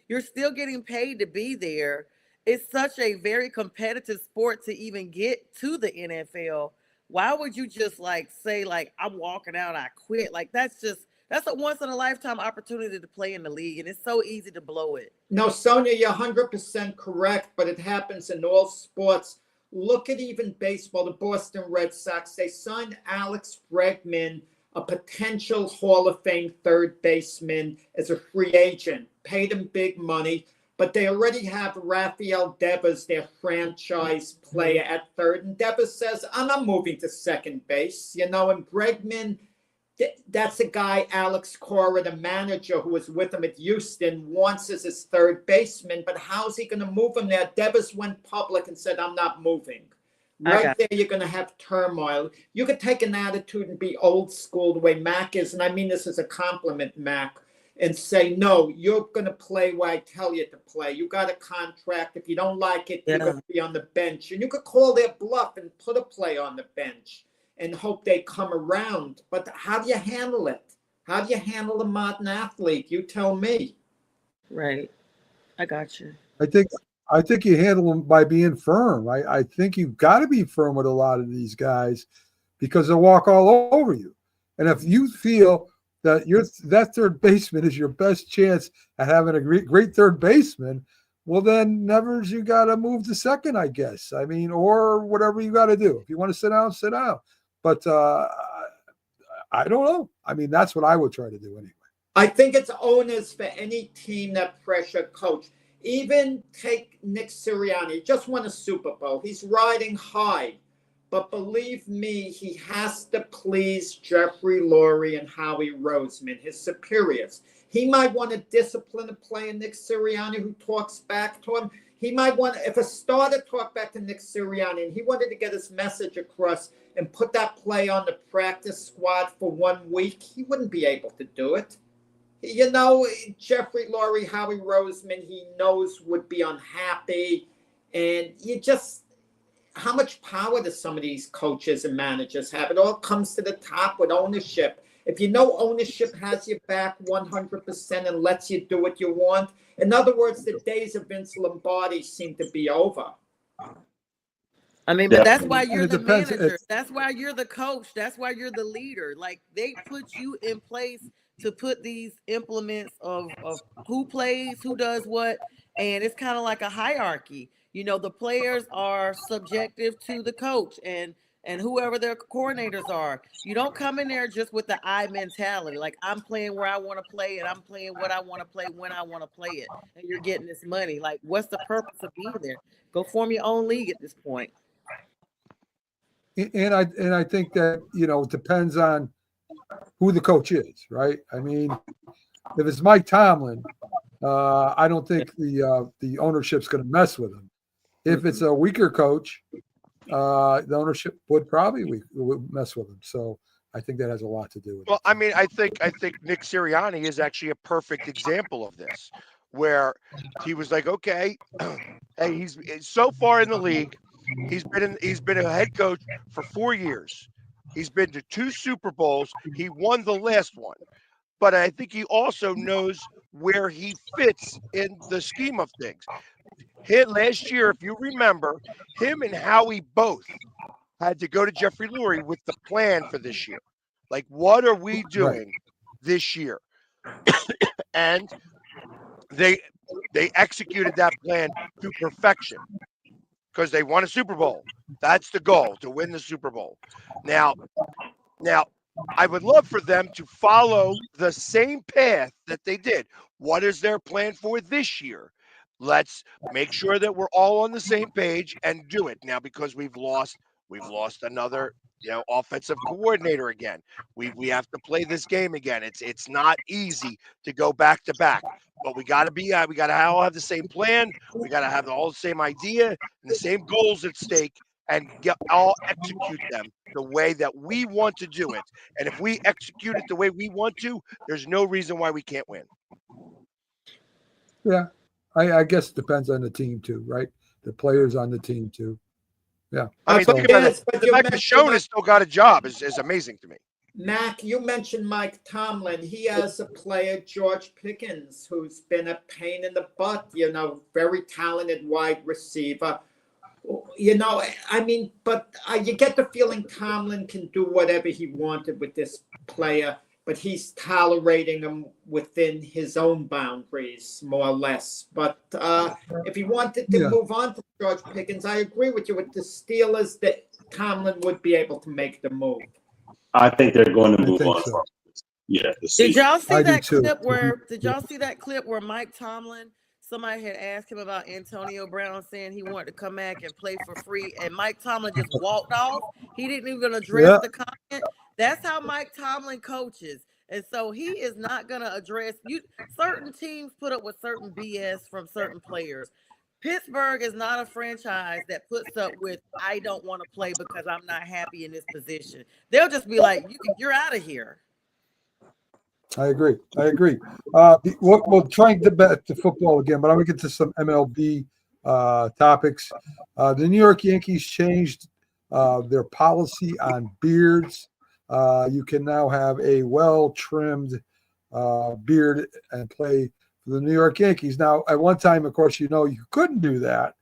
You're still getting paid to be there. It's such a very competitive sport to even get to the NFL. Why would you just say I'm walking out, I quit? That's a once in a lifetime opportunity to play in the league, and it's so easy to blow it. No, Sonia, you're 100% correct, but it happens in all sports. Look at even baseball, the Boston Red Sox. They signed Alex Bregman, a potential Hall of Fame third baseman, as a free agent, paid him big money. But they already have Rafael Devers, their franchise player, at third. And Devers says, I'm not moving to second base. And Bregman, that's a guy, Alex Cora, the manager who was with him at Houston, wants as his third baseman. But how's he going to move him there? Devers went public and said, I'm not moving. Right there, you're going to have turmoil. You could take an attitude and be old school the way Mac is. And I mean this as a compliment, Mac. And say, no, you're going to play where I tell you to play. You got a contract. If you don't like it, you're going to be on the bench. And you could call their bluff and put a play on the bench and hope they come around. But how do you handle it? How do you handle a modern athlete? You tell me. Right. I got you. I think you handle them by being firm. I think you've got to be firm with a lot of these guys because they'll walk all over you. And if you feel that third baseman is your best chance at having a great third baseman, well, then Nevers, you got to move to second, I guess. I mean, or whatever you got to do. If you want to sit down, sit down. but I don't know. I mean, that's what I would try to do anyway. I think it's onus for any team that pressure coach. Even take Nick Sirianni. He just won a Super Bowl. He's riding high. But believe me, he has to please Jeffrey Lurie and Howie Roseman, his superiors. He might want to discipline a player, Nick Sirianni, who talks back to him. He might want, if a starter talked back to Nick Sirianni and he wanted to get his message across and put that play on the practice squad for 1 week, he wouldn't be able to do it. You know, Jeffrey Lurie, Howie Roseman, he knows would be unhappy. And you just, how much power do some of these coaches and managers have? It all comes to the top with ownership. If you know ownership has your back 100% and lets you do what you want, in other words, the days of Vince Lombardi seem to be over. I mean, but that's why And you're it the depends. manager. That's why you're the coach. That's why you're the leader. Like, they put you in place to put these implements of who plays, who does what. And it's kind of like a hierarchy. You know, the players are subjective to the coach and whoever their coordinators are. You don't come in there just with the I mentality. Like, I'm playing where I want to play and I'm playing what I want to play when I want to play it. And you're getting this money. Like, what's the purpose of being there? Go form your own league at this point. And I think that, you know, it depends on who the coach is, right? I mean, if it's Mike Tomlin, I don't think the ownership's going to mess with him. If it's a weaker coach, the ownership would probably mess with him. So I think that has a lot to do with it. Well, I mean, I think Nick Sirianni is actually a perfect example of this, where he was like, okay, hey, he's so far in the league. He's been a head coach for 4 years. He's been to 2 Super Bowls. He won the last one. But I think he also knows where he fits in the scheme of things. Last year, if you remember, him and Howie both had to go to Jeffrey Lurie with the plan for this year. Like, what are we doing this year? And they executed that plan to perfection because they won a Super Bowl. That's the goal, to win the Super Bowl. Now, I would love for them to follow the same path that they did. What is their plan for this year? Let's make sure that we're all on the same page and do it now, because we've lost another, offensive coordinator again. We have to play this game again. It's not easy to go back to back, but we got to all have the same plan. We got to have all the same idea and the same goals at stake, and all execute them the way that we want to do it. And if we execute it the way we want to, there's no reason why we can't win. Yeah. I guess it depends on the team too, right? The players on the team too. Yeah. I mean, think about it. The fact that Schoen has still got a job is amazing to me. Mac, you mentioned Mike Tomlin. He has a player, George Pickens, who's been a pain in the butt, very talented wide receiver. But you get the feeling Tomlin can do whatever he wanted with this player, but he's tolerating him within his own boundaries, more or less. But if he wanted to move on to George Pickens, I agree with you with the Steelers that Tomlin would be able to make the move. I think they're going to move on. So. Yeah. Did y'all see that clip where? Did y'all see that clip where Mike Tomlin? Somebody had asked him about Antonio Brown, saying he wanted to come back and play for free, and Mike Tomlin just walked off. He didn't even address the comment. That's how Mike Tomlin coaches. And so he is not going to address you. Certain teams put up with certain BS from certain players. Pittsburgh is not a franchise that puts up with, I don't want to play because I'm not happy in this position. They'll just be like, you're out of here. I agree. We'll try and get back to football again, but I'm going to get to some MLB topics. The New York Yankees changed their policy on beards. You can now have a well-trimmed beard and play for the New York Yankees. Now, at one time, of course, you couldn't do that.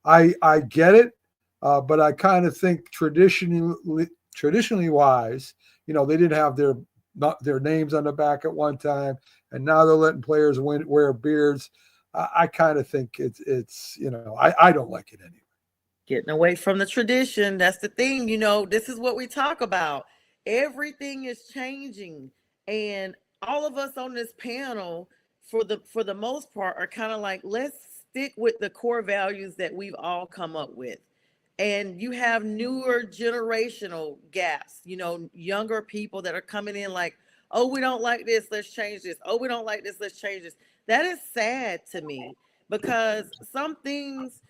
I get it, but I kind of think traditionally wise, they didn't have their names on the back at one time, and now they're letting players wear beards. I kind of think it's I don't like it anyway. Getting away from the tradition. That's the thing. You know, this is what we talk about. Everything is changing. And all of us on this panel, for the most part, are kind of like, let's stick with the core values that we've all come up with. And you have newer generational gaps, you know, younger people that are coming in like, oh, we don't like this, let's change this. Oh, we don't like this, let's change this. That is sad to me, because some things,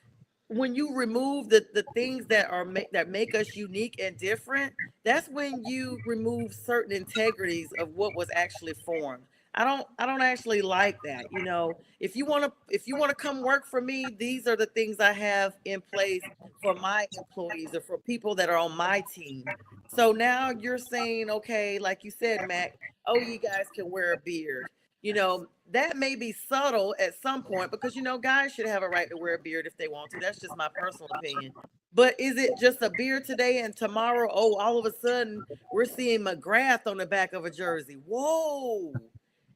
when you remove the things that are that make us unique and different, that's when you remove certain integrities of what was actually formed. I don't actually like that. You know, if you want to come work for me, these are the things I have in place for my employees or for people that are on my team. So now you're saying, okay, like you said, Mac, oh, you guys can wear a beard. You know, that may be subtle at some point, because, you know, guys should have a right to wear a beard if they want to. That's just my personal opinion. But is it just a beard today and tomorrow, oh, all of a sudden we're seeing McGrath on the back of a jersey? Whoa.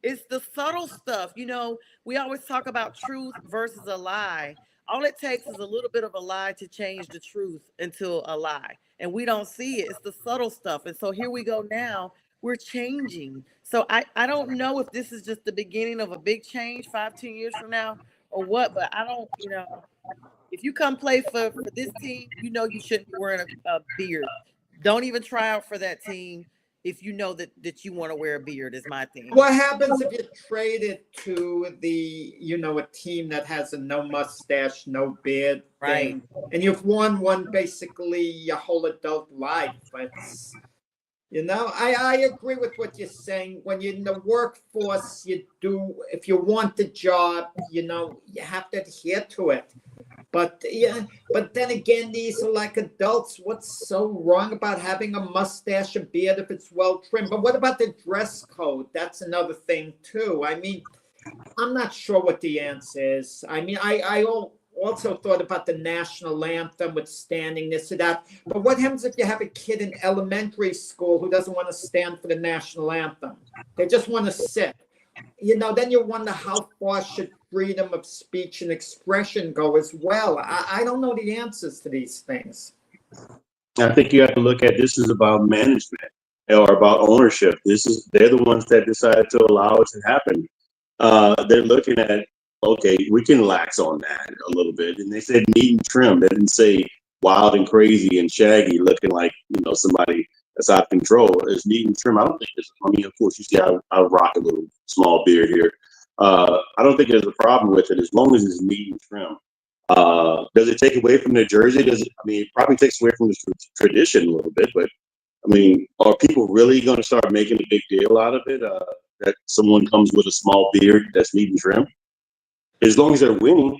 It's the subtle stuff. You know, we always talk about truth versus a lie. All it takes is a little bit of a lie to change the truth into a lie. And we don't see it. It's the subtle stuff. And so here we go now. We're changing. So I don't know if this is just the beginning of a big change 5-10 years from now or what, but I don't, you know, if you come play for this team, you know you shouldn't be wearing a beard. Don't even try out for that team if you know that you want to wear a beard, is my thing. What happens if you trade it to the, you know, a team that has a no mustache, no beard thing, and you've won one basically your whole adult life? It's, you know, I agree with what you're saying. When you're in the workforce, you do, if you want the job, you know, you have to adhere to it. But yeah, but then again, these are like adults. What's so wrong about having a mustache, a beard, if it's well trimmed? But what about the dress code? That's another thing too. I mean, I'm not sure what the answer is. I mean, I also thought about the national anthem with standing, this or that. But what happens if you have a kid in elementary school who doesn't want to stand for the national anthem? They just want to sit. You know, then you wonder how far should freedom of speech and expression go as well. I don't know the answers to these things. I think you have to look at this is about management or about ownership. They're the ones that decided to allow it to happen. They're looking at, okay, we can lax on that a little bit. And they said neat and trim. They didn't say wild and crazy and shaggy, looking like, you know, somebody that's out of control. It's neat and trim. I don't think I mean, of course, you see I rock a little small beard here. I don't think there's a problem with it as long as it's neat and trim. Does it take away from the jersey? It probably takes away from the tradition a little bit, but I mean, are people really going to start making a big deal out of it? That someone comes with a small beard that's neat and trim? As long as they're winning,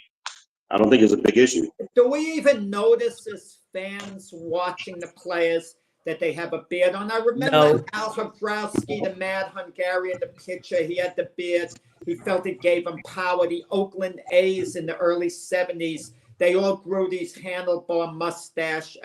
I don't think it's a big issue. Do we even notice as fans watching the players that they have a beard on? I remember Al Habrowski, the mad Hungarian, the pitcher, he had the beard. He felt it gave him power. The Oakland A's in the early 70s, they all grew these handlebar mustache,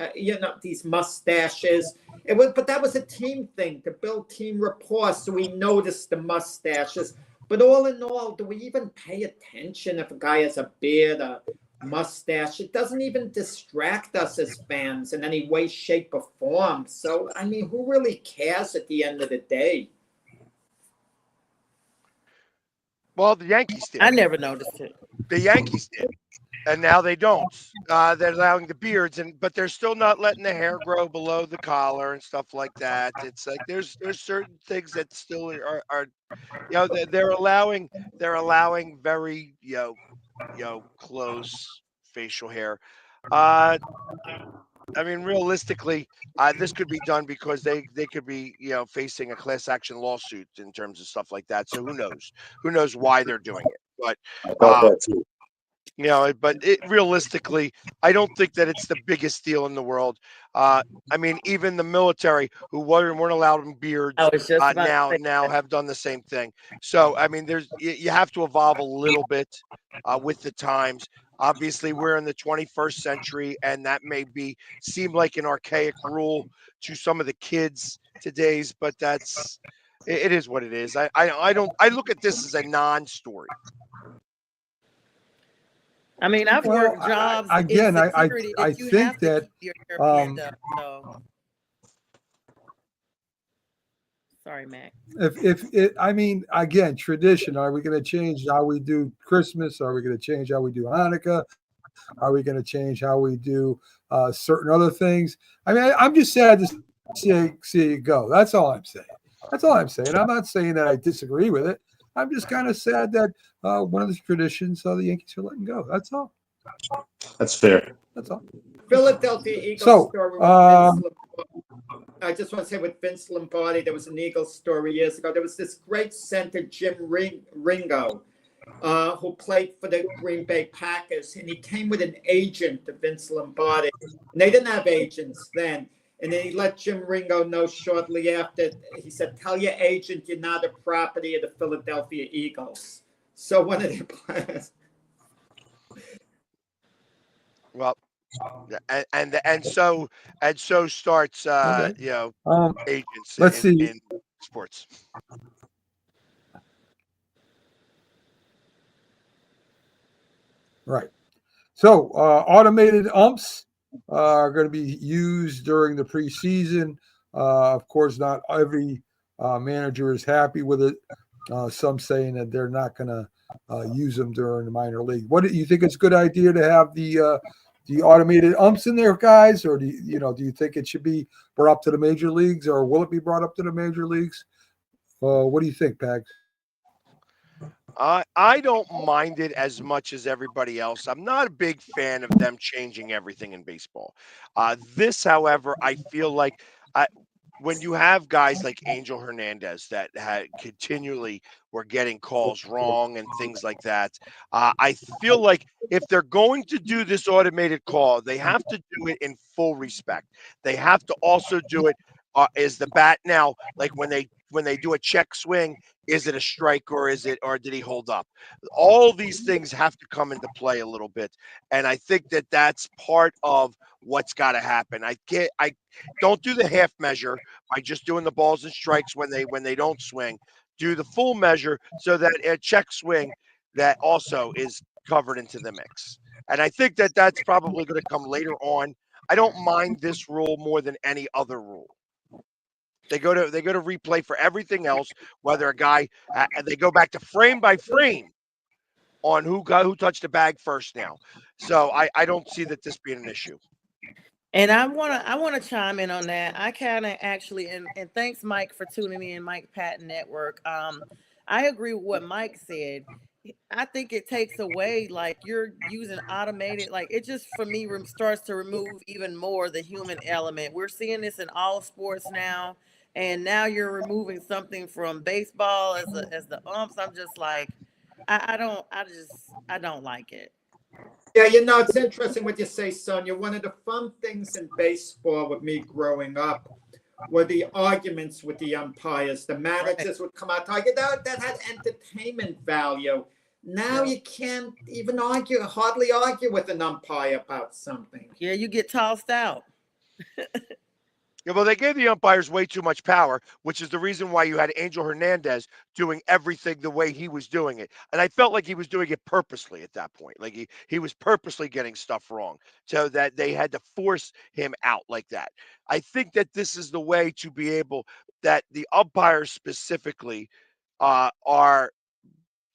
these mustaches. But that was a team thing to build team rapport. So we noticed the mustaches. But all in all, do we even pay attention if a guy has a beard, a mustache? It doesn't even distract us as fans in any way, shape, or form. So, I mean, who really cares at the end of the day? Well, the Yankees did. I never noticed it. The Yankees did, and now they don't. They're allowing the beards, but they're still not letting the hair grow below the collar and stuff like that. It's like there's certain things that still are you know, they're allowing very close facial hair. I mean, realistically, this could be done because they could be, facing a class action lawsuit in terms of stuff like that. So who knows? Who knows why they're doing it? But I thought that too. Realistically, I don't think that it's the biggest deal in the world. I mean, even the military who weren't allowed in beards now have done the same thing. So, I mean, you have to evolve a little bit with the times. Obviously, we're in the 21st century, and that may seem like an archaic rule to some of the kids today's, but it is what it is. I look at this as a non-story. I mean, I've Well, worked jobs again, in security I that you think have to that, keep your hand up. So, sorry, Mac. if it, I mean, again, tradition. Are we going to change how we do Christmas? Are we going to change how we do Hanukkah? Are we going to change how we do certain other things? I mean, I'm just sad to see it go. That's all I'm saying. That's all I'm saying. I'm not saying that I disagree with it. I'm just kind of sad that one of the traditions the Yankees are letting go. That's all. That's fair. That's all. Philadelphia Eagles So, story with Vince Lombardi. I just want to say with Vince Lombardi, there was an Eagles story years ago. There was this great center, Jim Ringo, who played for the Green Bay Packers, and he came with an agent to Vince Lombardi. And they didn't have agents then. And then he let Jim Ringo know shortly after. He said, "Tell your agent you're not a property of the Philadelphia Eagles." So one of their players. Well, and so starts Okay. agents Let's see. in sports. Right. So automated umps are going to be used during the preseason. Of course, not every manager is happy with it. Some saying that they're not going to use them during the minor league. What do you think? It's a good idea to have the automated umps in there, guys, or do you think it should be brought up to the major leagues, or will it be brought up to the major leagues? What do you think, Pags? I don't mind it as much as everybody else. I'm not a big fan of them changing everything in baseball. This, however, I feel like when you have guys like Angel Hernandez that continually were getting calls wrong and things like that, I feel like if they're going to do this automated call, they have to do it in full respect. They have to also do it. Is the bat now, like when they do a check swing, is it a strike or did he hold up? All these things have to come into play a little bit, and I think that that's part of what's got to happen. I don't do the half measure by just doing the balls and strikes when they don't swing. Do the full measure so that a check swing that also is covered into the mix. And I think that that's probably going to come later on. I don't mind this rule more than any other rule. They go to replay for everything else, whether a guy they go back to frame by frame on who touched the bag first now. So I don't see that this being an issue. And I wanna chime in on that. I kind of actually and thanks Mike for tuning in, Mike Patton Network. I agree with what Mike said. I think it takes away, like you're using automated, like it just for me starts to remove even more the human element. We're seeing this in all sports now. And now you're removing something from baseball as the umps. I'm just like, I don't like it. Yeah, it's interesting what you say, Sonia. One of the fun things in baseball with me growing up were the arguments with the umpires. The managers would come out talking that had entertainment value. Now you can't even hardly argue with an umpire about something. Yeah, you get tossed out. Yeah, well, they gave the umpires way too much power, which is the reason why you had Angel Hernandez doing everything the way he was doing it. And I felt like he was doing it purposely at that point. Like he was purposely getting stuff wrong so that they had to force him out like that. I think that this is the way to be able that the umpires specifically are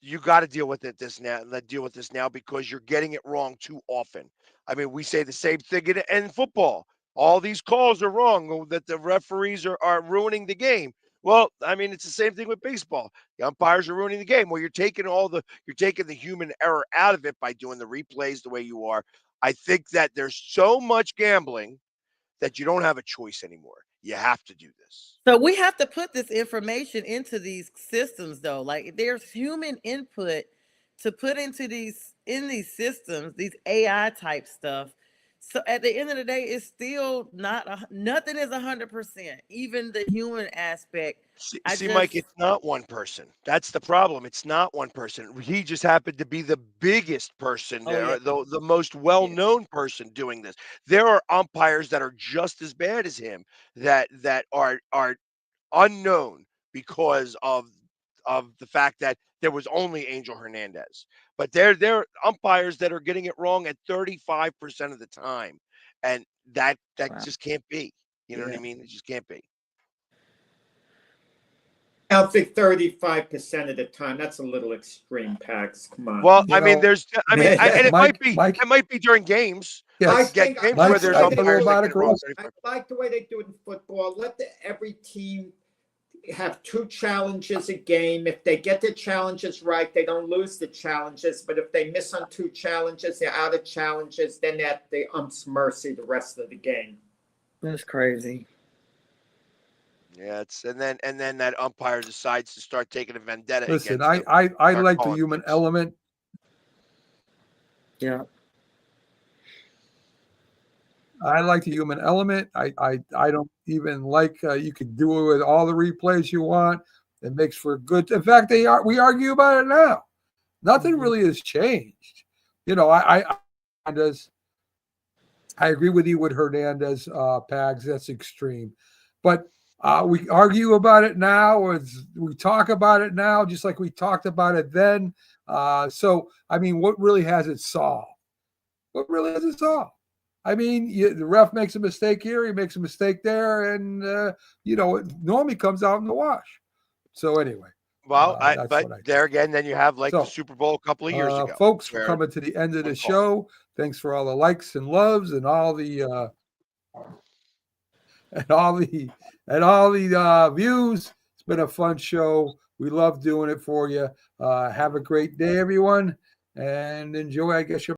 you got to deal with this now because you're getting it wrong too often. I mean, we say the same thing in football. All these calls are wrong, that the referees are ruining the game. Well, I mean, it's the same thing with baseball. The umpires are ruining the game. Well, you're taking the human error out of it by doing the replays the way you are. I think that there's so much gambling that you don't have a choice anymore. You have to do this. So we have to put this information into these systems, though. Like there's human input to put into these systems, these AI type stuff. So at the end of the day, it's still nothing is 100%. Even the human aspect. Mike, it's not one person. That's the problem. It's not one person. He just happened to be the biggest person, the most well-known person doing this. There are umpires that are just as bad as him that are unknown because of of the fact that there was only Angel Hernandez. But they're umpires that are getting it wrong at 35% of the time, and that just can't be. You know what I mean? It just can't be. I don't think 35% of the time. That's a little extreme, Pax. Come on. Well, You I mean, know, and it Mike- might be during games. Yes. I Get think- games I where there's think umpires that robotic get it wrong rules. 35%. I like the way they do it in football. Let every team have 2 challenges a game. If they get the challenges right, they don't lose the challenges. But if they miss on 2 challenges, they're out of challenges. Then at the ump's mercy the rest of the game. That's crazy. Yeah, and then that umpire decides to start taking a vendetta. Listen, against them. I Start like the calling human things. element. Yeah. I like the human element. I don't even like you could do it with all the replays you want. It makes for good. In fact, we argue about it now. Nothing really has changed. You know, I agree with you with Hernandez, Pags. That's extreme, but we argue about it now, or we talk about it now, just like we talked about it then. So, I mean, what really has it solved? What really has it solved? I mean, the ref makes a mistake here, he makes a mistake there, and you know, it normally comes out in the wash. So anyway, Well, that's but what I there again, then you have like So, the Super Bowl a couple of years ago. folks, we're where- coming to the end of the one call. show. Thanks for all the likes and loves and all the views. It's been a fun show. We love doing it for you. Have a great day, everyone, and enjoy. I guess your